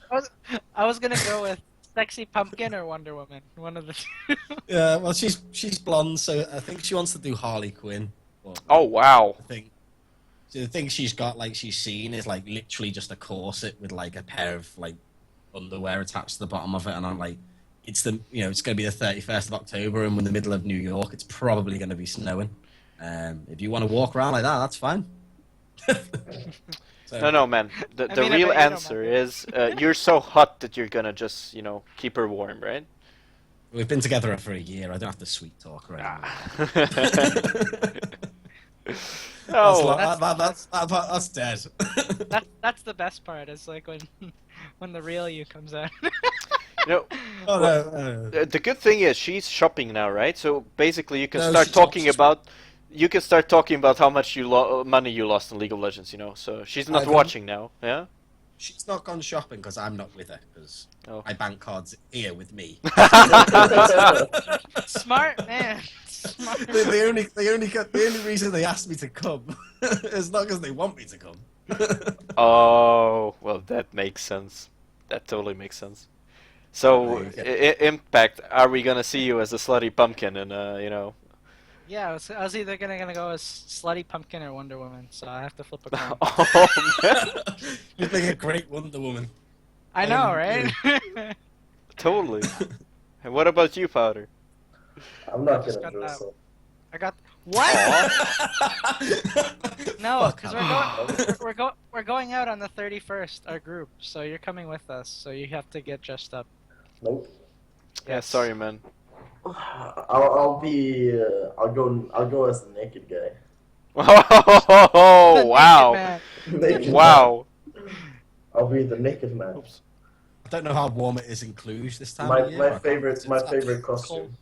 I was gonna go with Sexy Pumpkin or Wonder Woman. One of the two. Yeah, well, she's blonde, so I think she wants to do Harley Quinn. But Oh wow. the thing she's got, like she's seen, is like literally just a corset with like a pair of like underwear attached to the bottom of it, and I'm like, it's going to be the 31st of October, and we're in the middle of New York. It's probably going to be snowing. If you want to walk around like that, that's fine. So, No, man. The I mean, I real bet you don't answer mind. is you're so hot that you're gonna just, keep her warm, right? we've been together for a year. I don't have to sweet talk her anymore. Oh, That's dead. That's the best part. Is like when the real you comes out. Oh, no. the good thing is she's shopping now, right? So basically, you can No, start she's talking not. about. You can start talking about how much money you lost in League of Legends, So she's not I've watching now, yeah. She's not gone shopping because I'm not with her, because Oh. my bank card's here with me. Smart man. Smart. The only reason they asked me to come is not because they want me to come. Oh, well, that makes sense. That totally makes sense. So, There you Impact, are we gonna see you as a slutty pumpkin and Yeah, I was either gonna go as Slutty Pumpkin or Wonder Woman, so I have to flip a coin. Oh man, You'd make a great Wonder Woman. I know, right? totally. And what about you, Powder? I'm not just gonna got dress that. up. I got what? No, Fuck because off. we're going out on the 31st, our group. So you're coming with us. So you have to get dressed up. Nope. Yeah, Yes. sorry, man. I'll go as the naked guy. Oh, The wow. Naked Man. Naked Wow. Man. I'll be the naked man. Oops. I don't know how warm it is in Cluj this time My of year. my but I can't favorite sit my outside. favorite Cold. costume.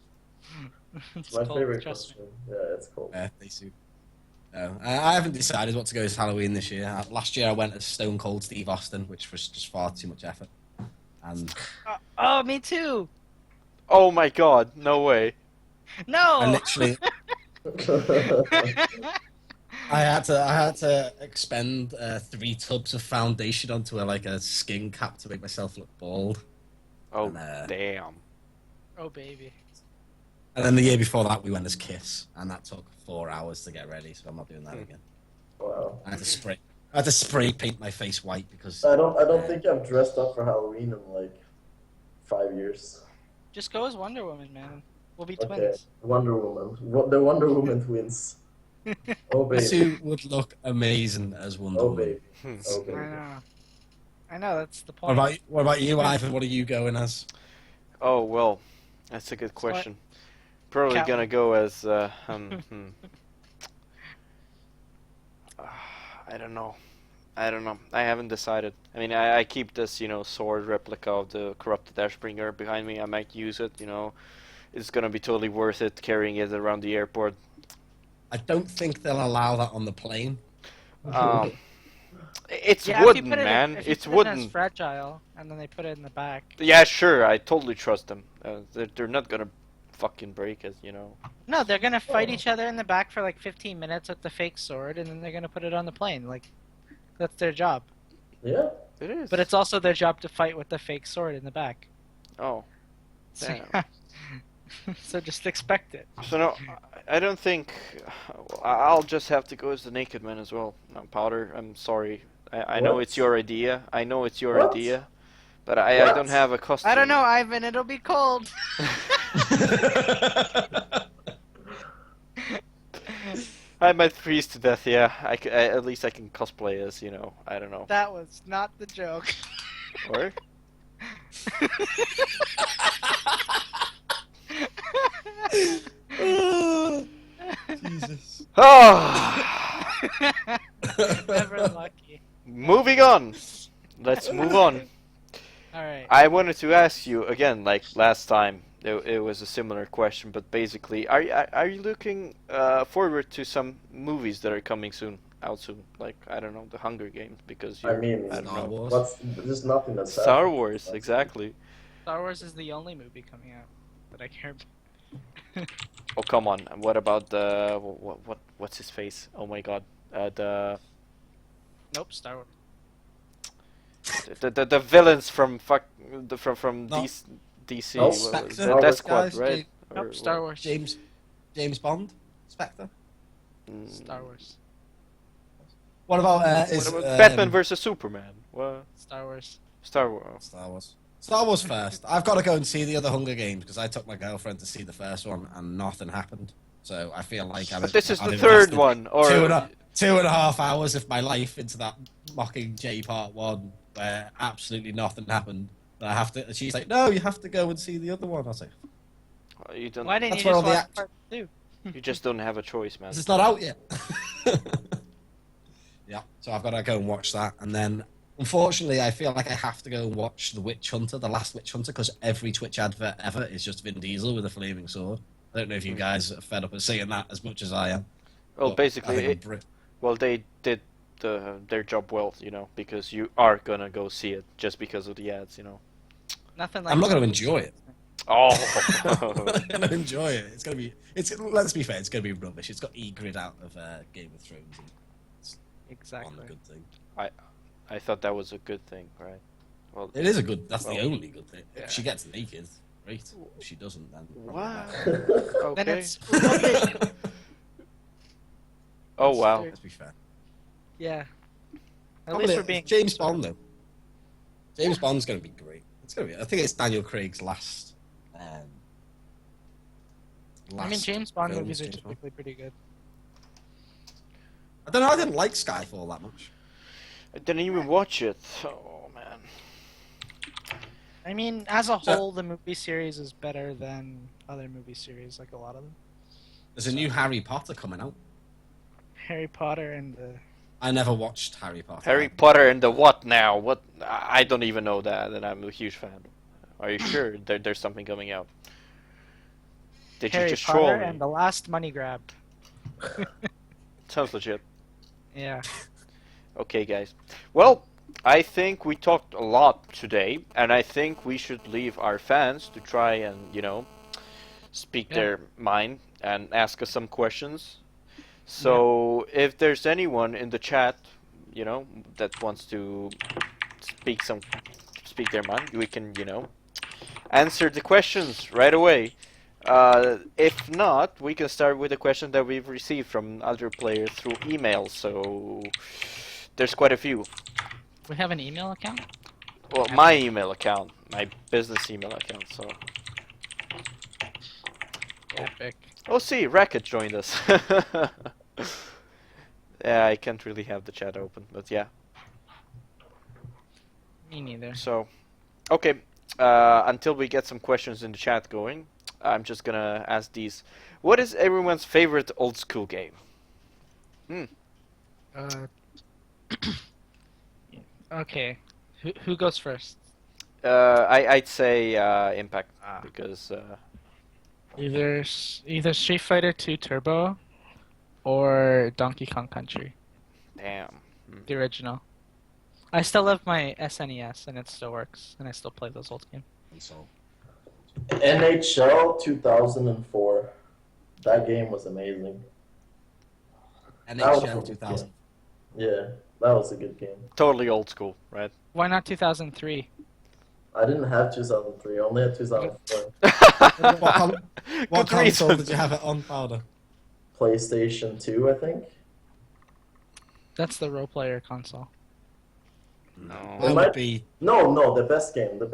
It's My cold, favorite trust me. costume. Yeah, it's cold. Birthday suit. No, I haven't decided what to go as Halloween this year. Last year I went as Stone Cold Steve Austin, which was just far too much effort. And Oh, me too. Oh my god, no way. No. I literally, I had to expend 3 tubs of foundation onto a skin cap to make myself look bald. Oh, And, damn. Oh baby. And then the year before that we went as Kiss, and that took 4 hours to get ready. So I'm not doing that again. Wow. I had to spray paint my face white because I don't think I've dressed up for Halloween in like 5 years. Just go as Wonder Woman, man. We'll be Okay, twins. Wonder Woman. The Wonder Woman twins. Oh baby. Sue would look amazing as Wonder Oh Woman. baby. Oh I baby. know. I know, that's the What point. about you, Ivan? What are you going as? Oh, well, that's a good question. Probably Catwoman. gonna go as, I don't know. I don't know. I haven't decided. I mean, I keep this, sword replica of the corrupted Ashbringer behind me. I might use it, It's gonna be totally worth it carrying it around the airport. I don't think they'll allow that on the plane. It's Yeah, if you wooden, put it man. in, if you It's put it wooden. as fragile, and then they put it in the back. Yeah, sure. I totally trust them. They're not gonna fucking break it, No, they're gonna fight Oh. each other in the back for like 15 minutes with the fake sword, and then they're gonna put it on the plane. Like, that's their job. Yeah. It is. But it's also their job to fight with the fake sword in the back. Oh. So, Damn. so just expect it. So no, I don't think. I'll just have to go as the Naked Man as well. No, Powder, I'm sorry. I know What? it's your idea. I know it's your What? idea. But I What? don't have a costume. I don't know, Ivan. It'll be cold. I might freeze to death, yeah. At least I can cosplay as, I don't know. That was not the joke. Or? Jesus. Oh! Never lucky. Moving on! Let's move on. Alright. I wanted to ask you again, like last time. It was a similar question, but basically, are you looking forward to some movies that are coming soon, out soon? Like, I don't know, the Hunger Games, because I mean, I don't Star know. Wars. there's nothing that's Star happening. Wars, That's- exactly. Star Wars is the only movie coming out that I care about. Oh, come on. And what about the what's his face? Oh my God, Nope, Star Wars. the villains from from No. DC. No, What was Spectre. that? Death Squad, Guys, right? Nope, Star Wars. James Bond, Spectre. Star Wars. What about What about Batman versus Superman? What? Star Wars. Star Wars. Star Wars? Star Wars first. I've got to go and see the other Hunger Games because I took my girlfriend to see the first one and nothing happened. So I feel like But this is I've the third invested one, or 2.5 hours of my life into that Mockingjay Part 1 where absolutely nothing happened. And I have to. She's like, no, you have to go and see the other one. I was like, you don't. Why didn't That's you where just all the watch part 2? You just don't have a choice, man. it's not out yet. Yeah, so I've got to go and watch that, and then unfortunately, I feel like I have to go and watch The Witch Hunter, The Last Witch Hunter, because every Twitch advert ever is just Vin Diesel with a flaming sword. I don't know if you guys are fed up of seeing that as much as I am. Well, but I basically, think I'm well, they did their job well, because you are gonna go see it just because of the ads, Nothing like I'm not going to enjoy it. Oh. I'm not going to enjoy it. It's going to be. Let's be fair. It's going to be rubbish. It's got Ygritte out of Game of Thrones. And it's Exactly. not a good thing. I thought that was a good thing, right? Well, It is a good. That's Well, the only good thing. yeah. If she gets naked, great. If she doesn't, then probably Wow. not. Then okay. it's rubbish. Oh wow. Let's be fair. Yeah. At Probably least we're being James Bond though. James Bond's going to be great. It's going to be. I think it's Daniel Craig's last. I mean, James Bond film, movies are James Bond. typically pretty good. I don't know. I didn't like Skyfall that much. I didn't even watch it. Oh man. I mean, as a So- whole, the movie series is better than other movie series, like a lot of them. There's a new Harry Potter coming out. Harry Potter and the. I never watched Harry Potter. Harry Potter and the what now? What? I don't even know that, and I'm a huge fan. Are you sure there's something coming out? Did you Harry just Potter troll me? and the Last Money Grab. Sounds legit. Yeah. Okay, guys. Well, I think we talked a lot today, and I think we should leave our fans to try and, speak their mind and ask us some questions. So, if there's anyone in the chat, that wants to speak their mind, we can, answer the questions right away. If not, we can start with a question that we've received from other players through email. So there's quite a few. We have an email account? Well, my email account, my business email account. So. Epic. Oh, see, Racket joined us. Yeah, I can't really have the chat open, but yeah. Me neither. So, okay. Until we get some questions in the chat going, I'm just gonna ask these. What is everyone's favorite old school game? Okay. Who goes first? I'd say Impact because Either Street Fighter 2 Turbo or Donkey Kong Country, damn. the original. I still have my SNES and it still works, and I still play those old games. So, NHL 2004. That game was amazing. NHL 2000. Yeah, that was a good game. Totally old school, right? Why not 2003? I didn't have 2003. I only had 2004. What Good console reason. did you have it on, Powder? PlayStation 2, I think. That's the role player console. No. That would be No, the best game. The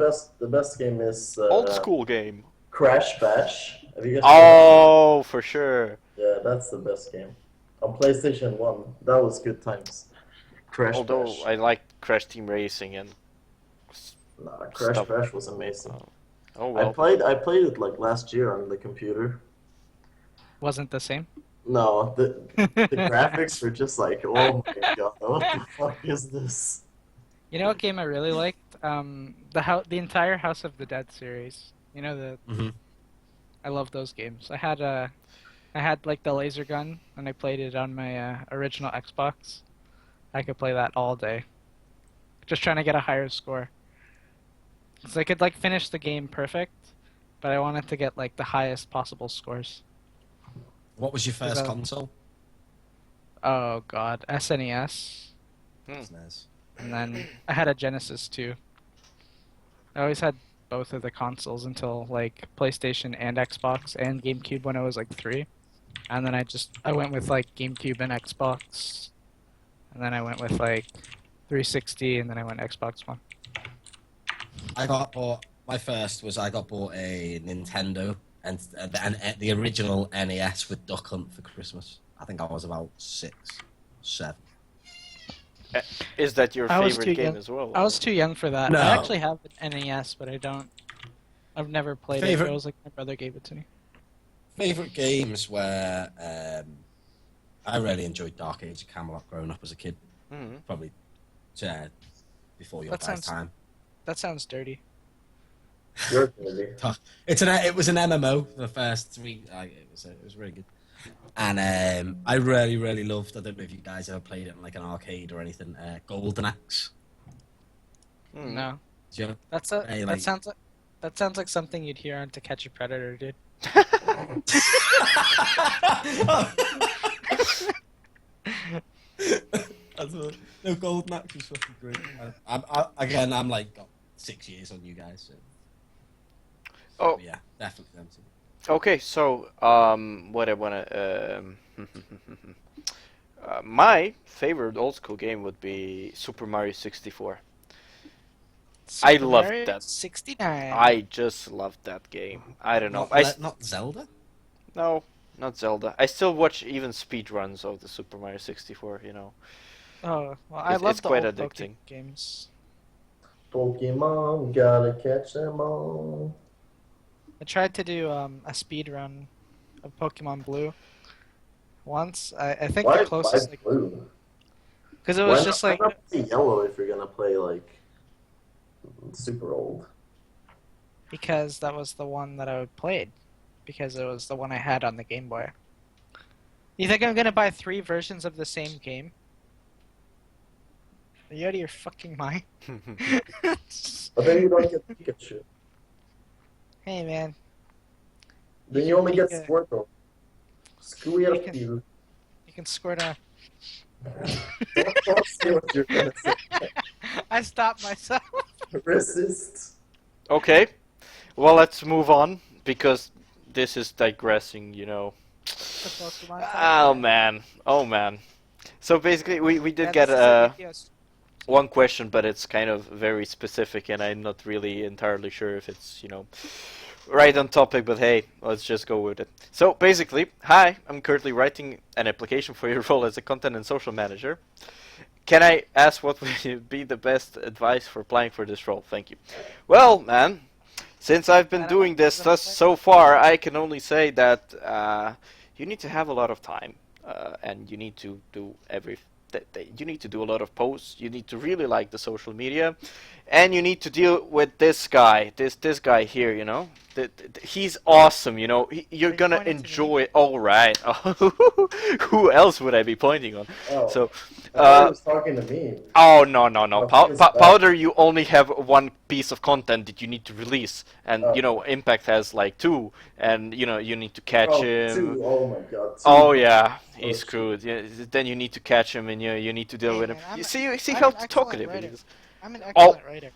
best game is Old school game. Crash Bash. Have you guys Oh, for sure. Yeah, that's the best game. On PlayStation 1. That was good times. Crash Although Bash. I like Crash Team Racing and. Nah, Crash Stuff. Bash was amazing. Oh well. I played it like last year on the computer. Wasn't the same? No, the graphics were just like, oh my god, what the fuck is this? You know what game I really liked? The entire House of the Dead series. You know I love those games. I had like the laser gun, and I played it on my original Xbox. I could play that all day, just trying to get a higher score. So I could like finish the game perfect, but I wanted to get like the highest possible scores. What was your first console? Oh god, SNES, SNES. and then I had a Genesis too. I always had both of the consoles until like PlayStation and Xbox and GameCube when I was like 3. And then I went with like GameCube and Xbox. And then I went with like 360 and then I went Xbox One. I got bought a Nintendo and the original NES with Duck Hunt for Christmas. I think I was about 6, 7. Is that your I was favorite too game young. as well? I was too young for that. No. I actually have an NES, but I've never played it. It was like my brother gave it to me. Favorite games were I really enjoyed Dark Age of Camelot growing up as a kid. Mhm. Probably before your That guys' sounds- time. That sounds dirty. Yours, maybe. It was an MMO for the first 3. It was really good. And I really, really loved. I don't know if you guys ever played it in like an arcade or anything. Golden Axe. No, Do you know? Hey, that sounds like something you'd hear on To Catch a Predator, dude. No, Golden Axe was fucking great. I'm like got 6 years on you guys. So. Oh. But yeah, definitely them two. Okay, so what I wanna my favorite old school game would be Super Mario 64. I Super loved Mario that. 69. I just loved that game. I don't know. Not Zelda. No, not Zelda. I still watch even speedruns of the Super Mario 64. Oh, well, I It's love the quite old addicting. Pokemon games. Pokemon, gotta catch them all. I tried to do a speed run of Pokemon Blue. once. I think Why the closest, like, blue? because it Why was not, just why like not play yellow if you're gonna play like super old? because that was the one that I played, because it was the one I had on the Game Boy. You think I'm gonna buy 3 versions of the same game? Are you out of your fucking mind? But then you don't get Pikachu. Hey man, Then you only get Pika- Squirtle. Squirtle. you can squirt a. Don't say what you're gonna say. I stopped myself. Resist. Okay, well let's move on because this is digressing, you know. The Pokemon Oh man, oh man. So basically, we did Yeah, get this is a video one question, but it's kind of very specific, and I'm not really entirely sure if it's, you know, right on topic, but hey, let's just go with it. So basically, hi, I'm currently writing an application for your role as a content and social manager. Can I ask what would be the best advice for applying for this role? Thank you. Well, man, since I've been doing this thus so far, I can only say that you need to have a lot of time, and you need to do you need to do a lot of posts. You need to really like the social media, and you need to deal with this guy, this guy here. You know, he's awesome. You know, you're Are you gonna pointing to me? enjoy it. All right. Who else would I be pointing on? Oh, So. I thought he was talking to me. Oh no no no! Oh, he's back. Powder, you only have one piece of content that you need to release, and Oh. you know Impact has like 2, and you know you need to catch Oh, him. 2. Oh my god. 2. Oh yeah, he's Oh, shit. screwed. Yeah, then you need to catch him, and you need to deal Hey, with him. man, You I'm see an how excellent talkative he writer. is. I'm an excellent writer.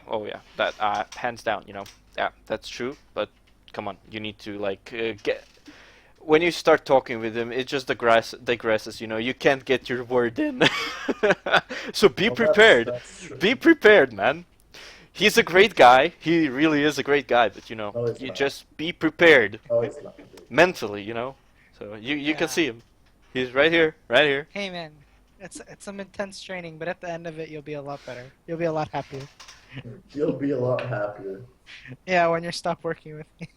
Oh yeah, that hands down. You know, yeah, that's true. But come on, you need to like get. When you start talking with him, it just digresses. You know, you can't get your word in. So be Well, prepared. that's true. Be prepared, man. He's a great guy. He really is a great guy. But you know, No, he's you not. just be prepared Oh, he's not. mentally. You know, so you Yeah. can see him. He's right here, right here. Hey man, it's some intense training, but at the end of it, you'll be a lot better. You'll be a lot happier. You'll be a lot happier. Yeah, when you stop working with me.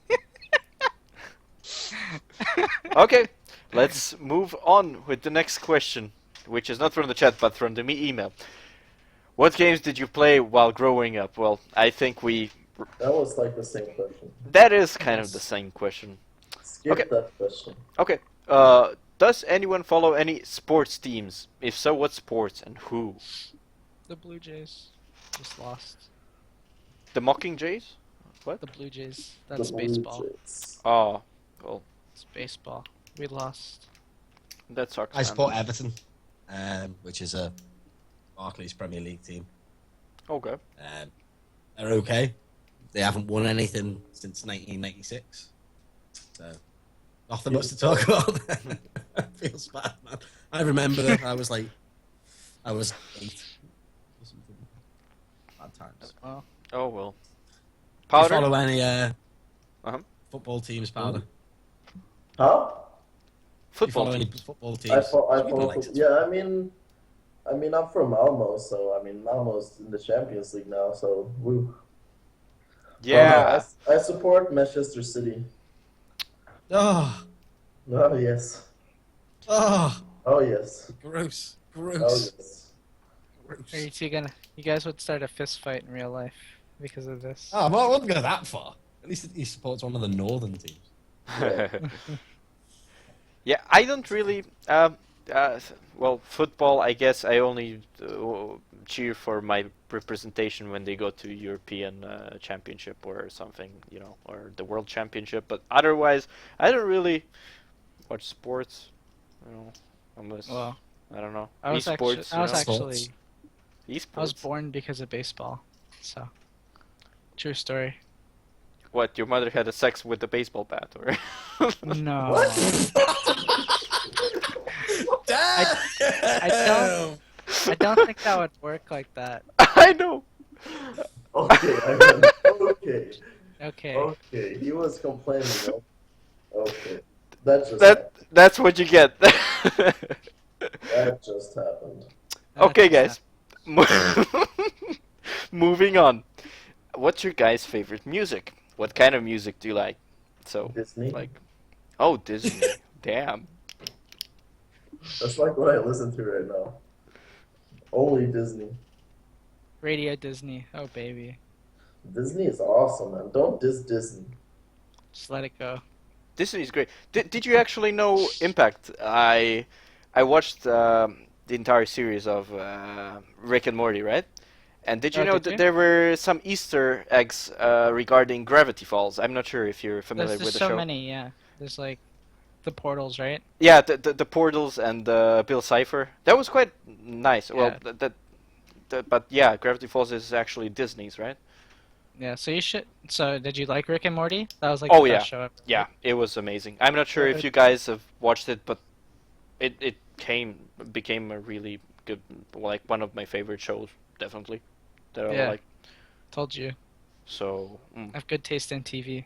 Okay, let's move on with the next question, which is not from the chat but from the email. What games did you play while growing up? Well, I think That was like the same question. that is kind of Yes. the same question. Skip Okay. that question. Okay. Does anyone follow any sports teams? If so, what sports and who? The Blue Jays just lost. The Mockingjays? What? The Blue Jays. That's The Blue baseball. Jays. Oh, well, It's baseball. We lost. that sucks. I man. support Everton, which is a Barclays Premier League team. Okay. They're okay. They haven't won anything since 1996. So, nothing much to talk about. Feels bad, man. I remember that. I was 8 or something. Bad times. Well, Oh well. Do you Powder. follow any Uh-huh. football teams, Powder? Huh? Do you Football follow any teams. football teams? I Sweden follow. likes it. Yeah, I mean, I'm from Malmo, so I mean, Malmo's in the Champions League now, so woo. Yeah. I support Manchester City. Oh, Oh yes. oh, Oh yes. gross, Oh gross, yes. are you two gonna? You guys would start a fist fight in real life because of this. Oh, well, I wouldn't go that far. At least he supports one of the northern teams. Yeah. Yeah, I don't really. Well, football. I guess I only cheer for my representation when they go to European Championship or something, you know, or the World Championship. But otherwise, I don't really watch sports. You know, unless Well, I don't know. I was actually, Esports. I was you know? actually, Esports. I was born because of baseball. So, true story. What? Your mother had a sex with the baseball bat, or? No. Damn! I don't think that would work like that. I know. Okay. Okay. Okay. Okay. He was complaining. Though. Okay. That just That's what you get. that just happened. Okay, That's guys. Moving on. What's your guys' favorite music? What kind of music do you like? So, Disney. like, oh, Disney. Damn. That's like what I listen to right now. Only Disney. Radio Disney. Oh baby, Disney is awesome, man. Don't diss Disney. just let it go. Disney's great. Did you actually know Impact? I watched the entire series of Rick and Morty, right? And did you Oh, know did that you? there were some Easter eggs regarding Gravity Falls? I'm not sure if you're familiar There's with the so show. many. Yeah. There's like the portals, right? Yeah, the portals and Bill Cipher. That was quite nice. Well, Yeah. but yeah, Gravity Falls is actually Disney's, right? Yeah. So you should. So did you like Rick and Morty? That was like Oh the yeah, best show ever. yeah, it was amazing. I'm not sure Yeah, if you guys have watched it, but it became a really good, like one of my favorite shows, definitely. That I Yeah. like. Told you. So I have good taste in TV.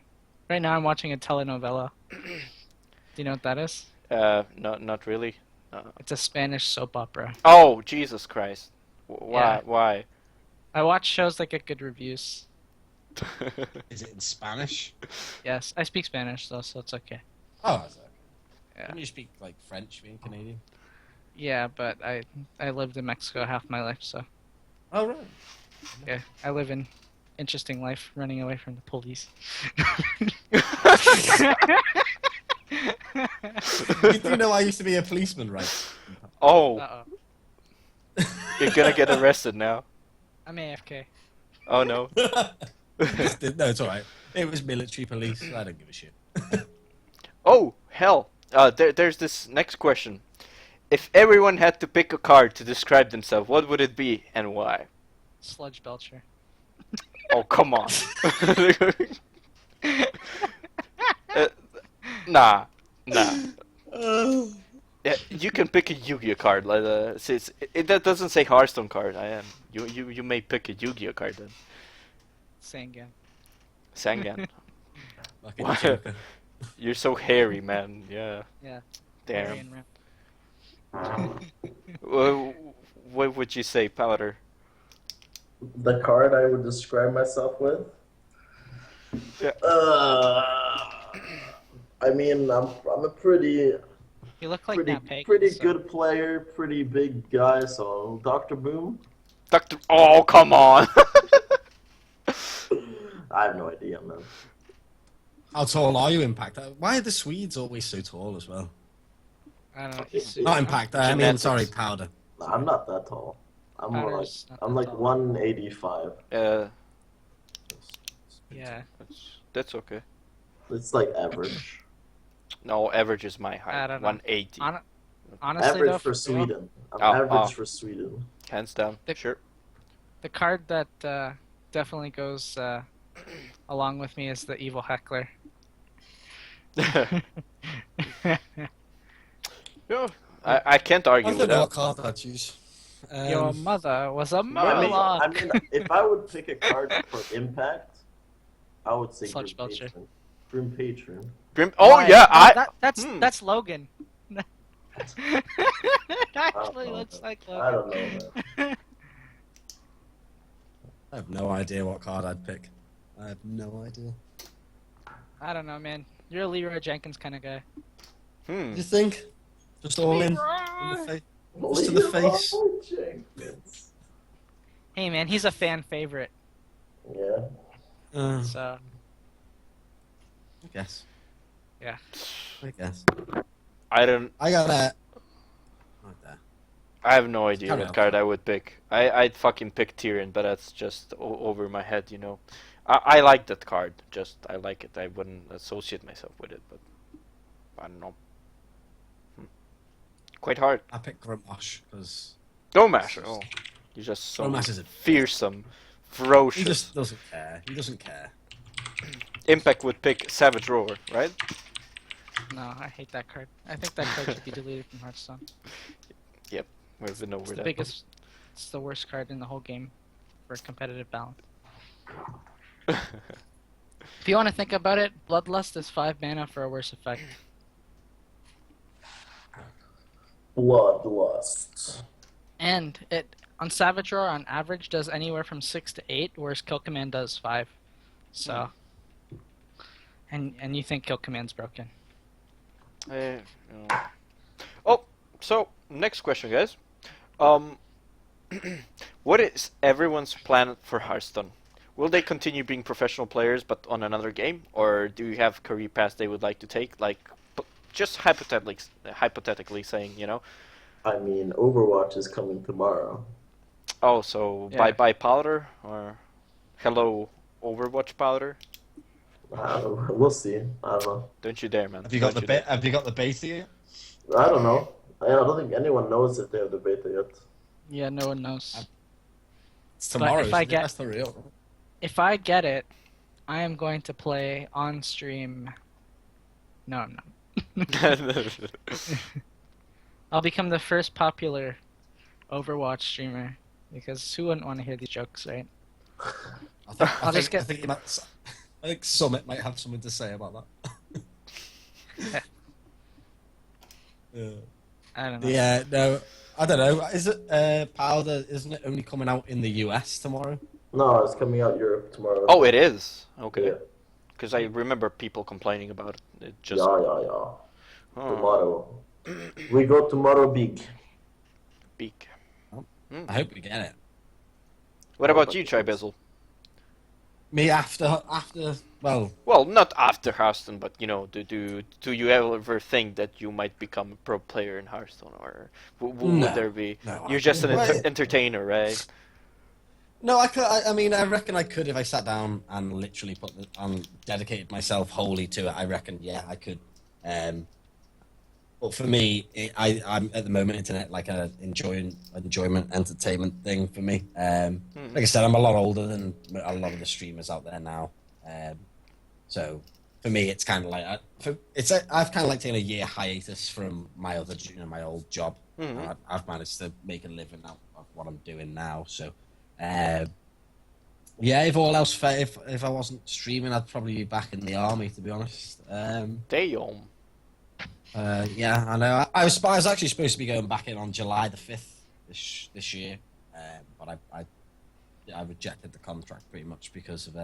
Right now, I'm watching a telenovela. Do you know what that is? not really. It's a Spanish soap opera. Oh Jesus Christ! Why? Yeah. Why? I watch shows that get good reviews. Is it in Spanish? Yes, I speak Spanish though, so it's okay. Oh, is it? Yeah. Can you speak like French being Canadian? Yeah, but I lived in Mexico half my life, so Oh, right. yeah, I live an interesting life, running away from the police. You do know I used to be a policeman, right? Oh, Uh-oh. you're gonna get arrested now. I'm AFK. Oh no. No, it's alright. It was military police. I don't give a shit. Oh hell! There's this next question. If everyone had to pick a card to describe themselves, what would it be and why? Sludge Belcher. Oh come on. Uh, nah. Yeah, you can pick a Yu-Gi-Oh card. Like that doesn't say Hearthstone card. I am. You may pick a Yu-Gi-Oh card then. Sangan. Sangan. Like a Why? joker. You're so hairy, man. Yeah. Yeah. Damn. Arian Ram. What would you say, Powder? The card I would describe myself with? Yeah. I mean, I'm a pretty You look like pretty Matt Pagan, pretty so- good player, pretty big guy. So Dr. Boom. Doctor. Oh come on. I have no idea, man. How tall are you, Impact? Why are the Swedes always so tall as well? I don't know. Not Impact. I mean, Genetics. sorry, Powder. I'm not that tall. I'm more like Powder's not I'm that like tall. 185. Yeah. That's okay. It's like average. No, average is my I height. don't know. 180. Honestly, Average though, for real, Sweden. I'm Oh, average oh. for Sweden. Hands down. The- Sure. the card that definitely goes along with me is the evil heckler. Yeah, I can't argue I with don't know what that. card I'd choose. Your mother was a I mean, Murloc. I mean, if I would pick a card for impact, I would say Sludge Grim Belcher. Patron. Grim Patron. Grim. Oh Why? yeah, No, I. that's Logan. It actually know, looks man. like I Logan. don't know, man. I have no idea what card I'd pick. I have no idea. I don't know, man. You're a Leroy Jenkins kind of guy. You think? Just all in? Leroy! The Just to the face. Leroy Jenkins. Hey, man, he's a fan favorite. Yeah. So I guess. Yeah. I guess. I don't. I got that. Right there. I have no idea Carry what on. card I would pick. I'd fucking pick Tyrion, but that's just over my head, you know. I like that card. Just I like it. I wouldn't associate myself with it, but I don't know. Quite hard. I picked Grimosh because Don't mash. Oh, you're just so Grimosh is a fearsome, he ferocious. just doesn't care. He doesn't care. Impact would pick Savage Roar, right? no, I hate that card. I think that card should be deleted from Hearthstone. We've been over It's the that. biggest. It's the worst card in the whole game for competitive balance. If you want to think about it, Bloodlust is 5 mana for a worse effect. Bloodlust. And it on Savage Roar on average does anywhere from 6 to 8, whereas Kill Command does 5. So, and you think Kill Command's broken? You know. Oh, So next question, guys. Um, what is everyone's plan for Hearthstone? Will they continue being professional players but on another game, or do you have career paths they would like to take? Like, just hypothetically saying, you know. I mean, Overwatch is coming tomorrow. Oh, so Yeah. bye bye powder or hello Overwatch powder? I don't know. We'll see. I don't know. Don't you dare, man. Have you got Don't the dare. Have you got the beta yet? I don't know. I don't think anyone knows if they have the beta yet. Yeah, no one knows. It's tomorrow. if I isn't it? get- That's the real. If I get it, I am going to play on stream. No, I'm not. I'll become the first popular Overwatch streamer because who wouldn't want to hear these jokes, right? I just get- I think Summit might have something to say about that. Yeah. I don't know. Yeah, no, I don't know. Is it Powder? Isn't it only coming out in the US tomorrow? No, it's coming out Europe tomorrow. Oh, it is. Okay. Yeah. Because I remember people complaining about it. It just. Yeah. Oh, Tomorrow. We go tomorrow big. beak. I hope we get it. What Oh, about but you, it's- Tribizzle? Me after well, Well, not after Hearthstone, but you know, do you ever think that you might become a pro player in Hearthstone, or would No. there be? no. You're just an Well, entertainer, right? No, I could. I mean, I reckon I could if I sat down and literally dedicated myself wholly to it. I reckon, yeah, I could. But for me, I'm at the moment internet like a enjoyment, entertainment thing for me. Like I said, I'm a lot older than a lot of the streamers out there now. So for me, it's kind of like I've kind of like taken a year hiatus from my other, my old job. Mhm. I've managed to make a living out of what I'm doing now. So, yeah, if all else fair, if I wasn't streaming, I'd probably be back in the army. To be honest. Damn. Yeah, I know. I was actually supposed to be going back in on July the 5th this year, but I rejected the contract pretty much because of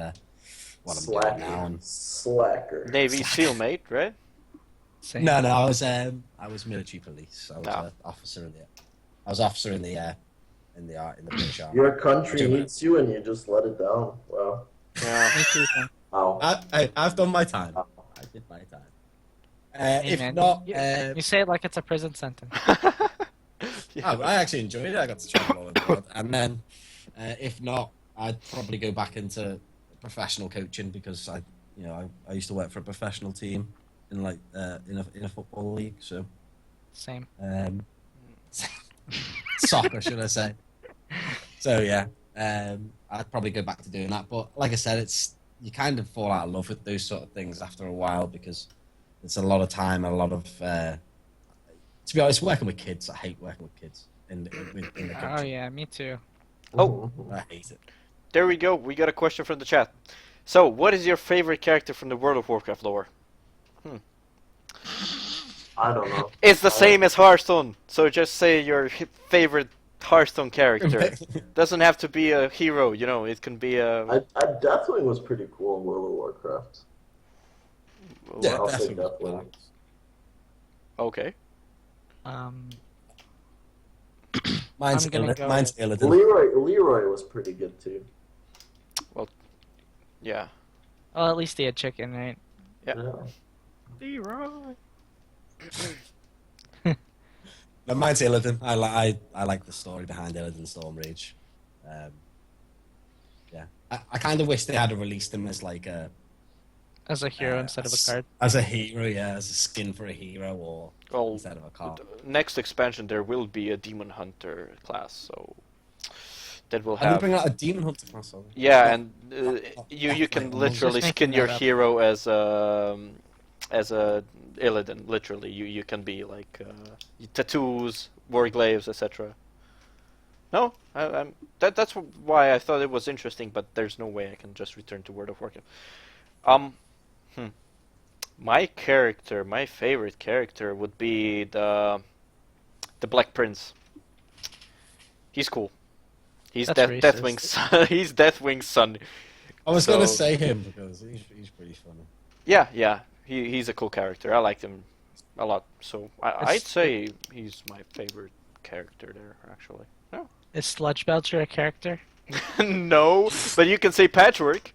what I'm doing now. And Slacker. Navy SEAL, mate, right? Same. no, I was military police. I was Ah. an officer in the. I was officer in the British Army. Your country Do it. needs you and you just let it down. Wow. Yeah. Me too, Sam. Wow. I've done my time. I did my time. Hey, If man, not, you say it like it's a prison sentence. I actually enjoyed it. I got to travel all over the world. And then, if not, I'd probably go back into professional coaching because I used to work for a professional team in in a football league. So, Same. soccer, should I say? So yeah, I'd probably go back to doing that. But like I said, you kind of fall out of love with those sort of things after a while because it's a lot of time and a lot of. To be honest, working with kids, I hate working with kids in the Oh country. yeah, me too. Oh. I hate it. There we go. We got a question from the chat. So, what is your favorite character from the World of Warcraft lore? I don't know. It's the same as Hearthstone. So just say your favorite Hearthstone character. Doesn't have to be a hero, you know. It can be a. Deathwing was pretty cool in World of Warcraft. Yeah, I'll say definitely. Deathwing. Okay. Mine's I'm gonna go mine's with- Illidan. Leroy was pretty good too. Yeah. Well, at least he had chicken, right? Yeah. Yeah. Leroy. No, mine's Illidan. I like the story behind Illidan Stormrage. Yeah, I kind of wish they had released him as like As a hero instead of a card. as a hero, yeah, as a skin for a hero or Well, instead of a card. next expansion there will be a Demon Hunter class, so that will I did have. bring out a Demon Hunter class. already. Yeah, and not you can definitely. literally Just skin making your that up. hero as a Illidan. Literally, you can be like tattoos, warglaves, etc. No, that's why I thought it was interesting, but there's no way I can just return to World of Warcraft. My favorite character would be the Black Prince. He's cool. He's That's racist. Deathwing's son. He's Deathwing's son. I was gonna So- say him because he's pretty funny. Yeah. He's a cool character. I liked him a lot. So I'd say he's my favorite character there, actually. No. Is Sludge Belcher a character? No, but you can say Patchwork.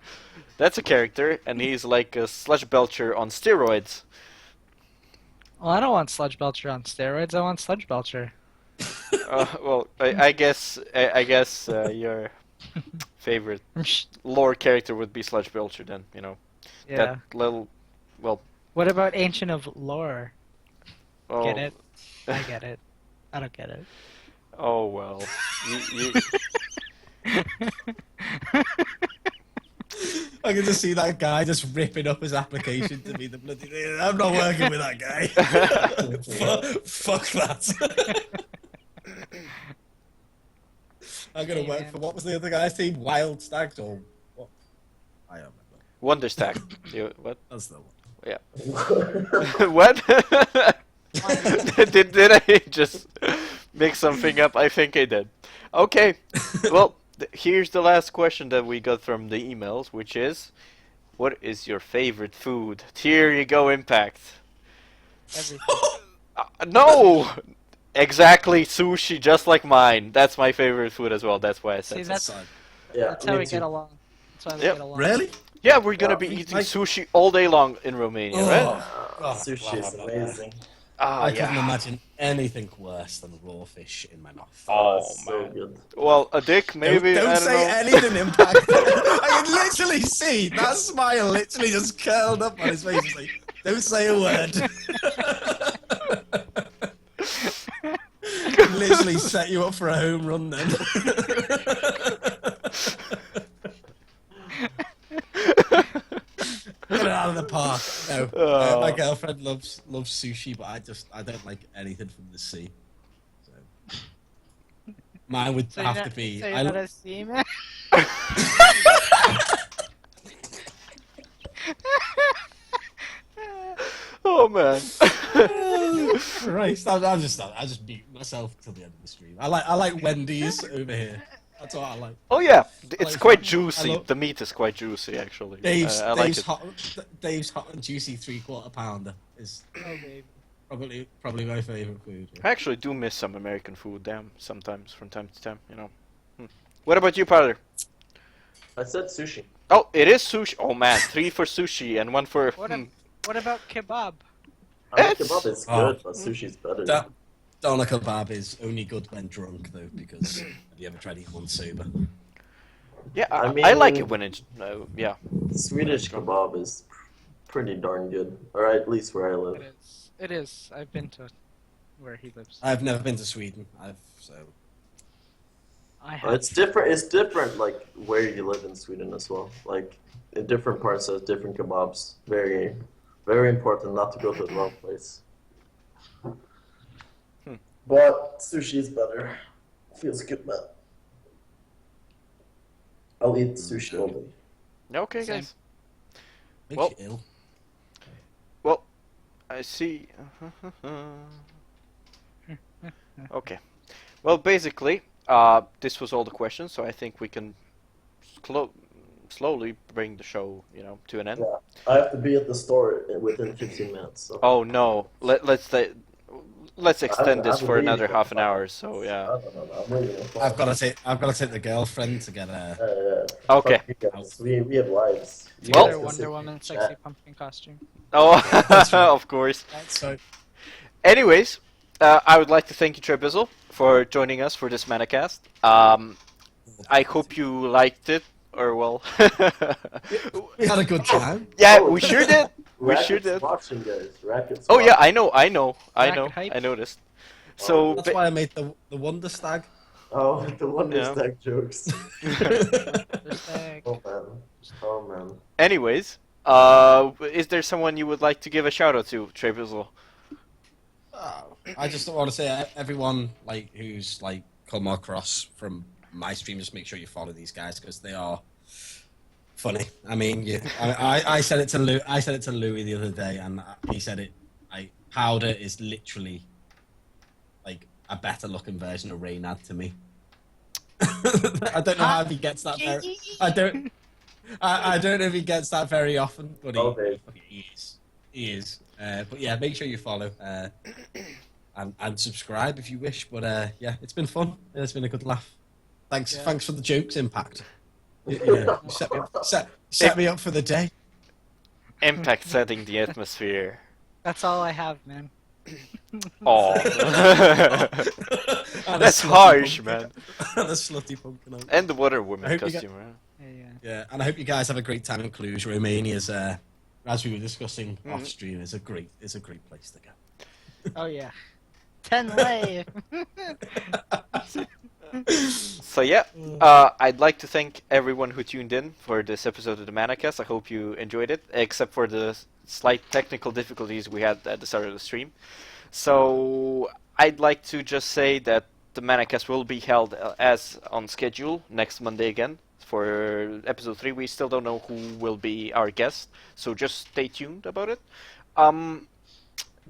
That's a character, and he's like a Sludge Belcher on steroids. Well, I don't want Sludge Belcher on steroids. I want Sludge Belcher. Well, I guess your favorite lore character would be Sludge Belcher then, you know. Yeah. That little, well... What about Ancient of Lore? Oh, Get it? I get it. I don't get it. Oh, well. you... I can just see that guy just ripping up his application to be the bloody. I'm not working with that guy. Fuck that. I'm gonna work for what was the other guy's team? Wild Stags or what? I don't remember. Wonder Stack. What? That's the one. Yeah. What? did I just make something up? I think I did. Okay. Well, here's the last question that we got from the emails, which is, what is your favorite food? Here you go, Impact. Everything. No! Exactly, sushi, just like mine. That's my favorite food as well. That's why I said See, so. that's Yeah, that's how me we too. get along. That's why we Yep. get along. Really? Yeah, we're gonna Yeah. be eating Like- sushi all day long in Romania, right? Sushi is amazing. Ah, I yeah. couldn't imagine anything worse than raw fish in my mouth. Oh, it's so man. good. Well, a dick, maybe. Don't I don't say know. anything, Impact. I can literally see that smile literally just curled up on his face. He's like, don't say a word. Literally set you up for a home run then. Get it out of the park. No, Oh. my girlfriend loves sushi, but I don't like anything from the sea. So mine would So have you're to not, be. so you're not a seaman? Oh, man. Right, I just mute myself till the end of the stream. I like Wendy's over here. That's what I like. Oh, yeah. It's like quite that. juicy. I love- The meat is quite juicy, actually. Dave's I like Dave's it. Dave's hot and juicy 3/4 pounder is Oh, baby. probably my favorite food. I actually do miss some American food, damn, sometimes, from time to time, you know. What about you, Powder? I said sushi. Oh, it is sushi. Oh, man. 3 for sushi and 1 for... What about kebab? I mean, It's- kebab is good, but sushi's better. Doner kebab is only good when drunk though, because have you ever tried eating one sober? Yeah, I I like mean- it when it's... yeah. Swedish kebab is pretty darn good, or at least where I live. It is. It is. I've been to where he lives. I've never been to Sweden. I But have. it's different. It's different, like where you live in Sweden as well. Like in different parts, there's different kebabs. Very, very important not to go to the wrong place. But sushi is better. Feels good, man. I'll eat sushi all day. Okay, Same. guys. Makes Well- you ill. Well, I see... Okay. Well, basically, this was all the questions, so I think we can slowly bring the show, you know, to an end. Yeah, I have to be at the store within 15 minutes. So. Oh no! Let's extend this I'm for waiting another for half an the- hour. So yeah. I don't know. I'm waiting. I've got to take the girlfriend to get a. Okay. Fuck you guys. We have lives. You Well- guys Their can sit Wonder here Woman and sexy chat. pumpkin costume. Oh, That's right. of course. So Anyways, I would like to thank you, Tribizzle, for joining us for this ManaCast. I hope you liked it, or well. we had a good time. Yeah, we sure did. We Racket's sure did. watching, guys. Racket's Oh yeah, watching. I know. Racket hype. I noticed. So That's why I made the Wonder Stag. Oh, the Wonder Yeah. Stack jokes. Respect. Oh man. Oh man. anyways, is there someone you would like to give a shout out to, Tribizzle? I just want to say everyone like who's like come across from my stream, just make sure you follow these guys because they are funny. I mean, I said it to Lou. I said it to Louis the other day, and he said it. Powder is literally like a better looking version of Reynad to me. I don't know how he gets that. I don't know if he gets that very often, but Oh, babe. he is. He is. But yeah, make sure you follow and subscribe if you wish. But yeah, it's been fun. It's been a good laugh. Thanks for the jokes, Impact. You set me up for the day. Impact setting the atmosphere. That's all I have, man. Oh, And that's a slutty harsh, pumpkin. man. And a slutty pumpkin. out. And the Wonder I Woman hope you costume, right? Yeah. Yeah, and I hope you guys have a great time in Cluj. Romania's, as we were discussing off stream, is a great place to go. Oh yeah. 10 lei. So yeah, I'd like to thank everyone who tuned in for this episode of the ManaCast. I hope you enjoyed it, except for the slight technical difficulties we had at the start of the stream. So I'd like to just say that the ManaCast will be held as on schedule next Monday again. For episode 3, we still don't know who will be our guest, so just stay tuned about it.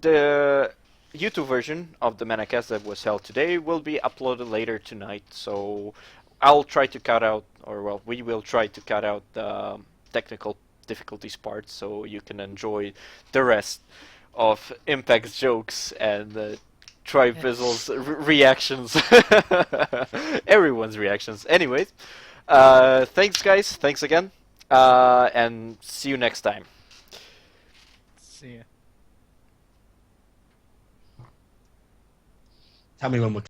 The YouTube version of the ManaCast that was held today will be uploaded later tonight, so I'll try to cut out, or well, we will try to cut out the technical difficulties part, so you can enjoy the rest of Impact's jokes and Tribizzle's reactions, everyone's reactions. Anyways, thanks guys, thanks again, and see you next time. See ya. Tell me when we're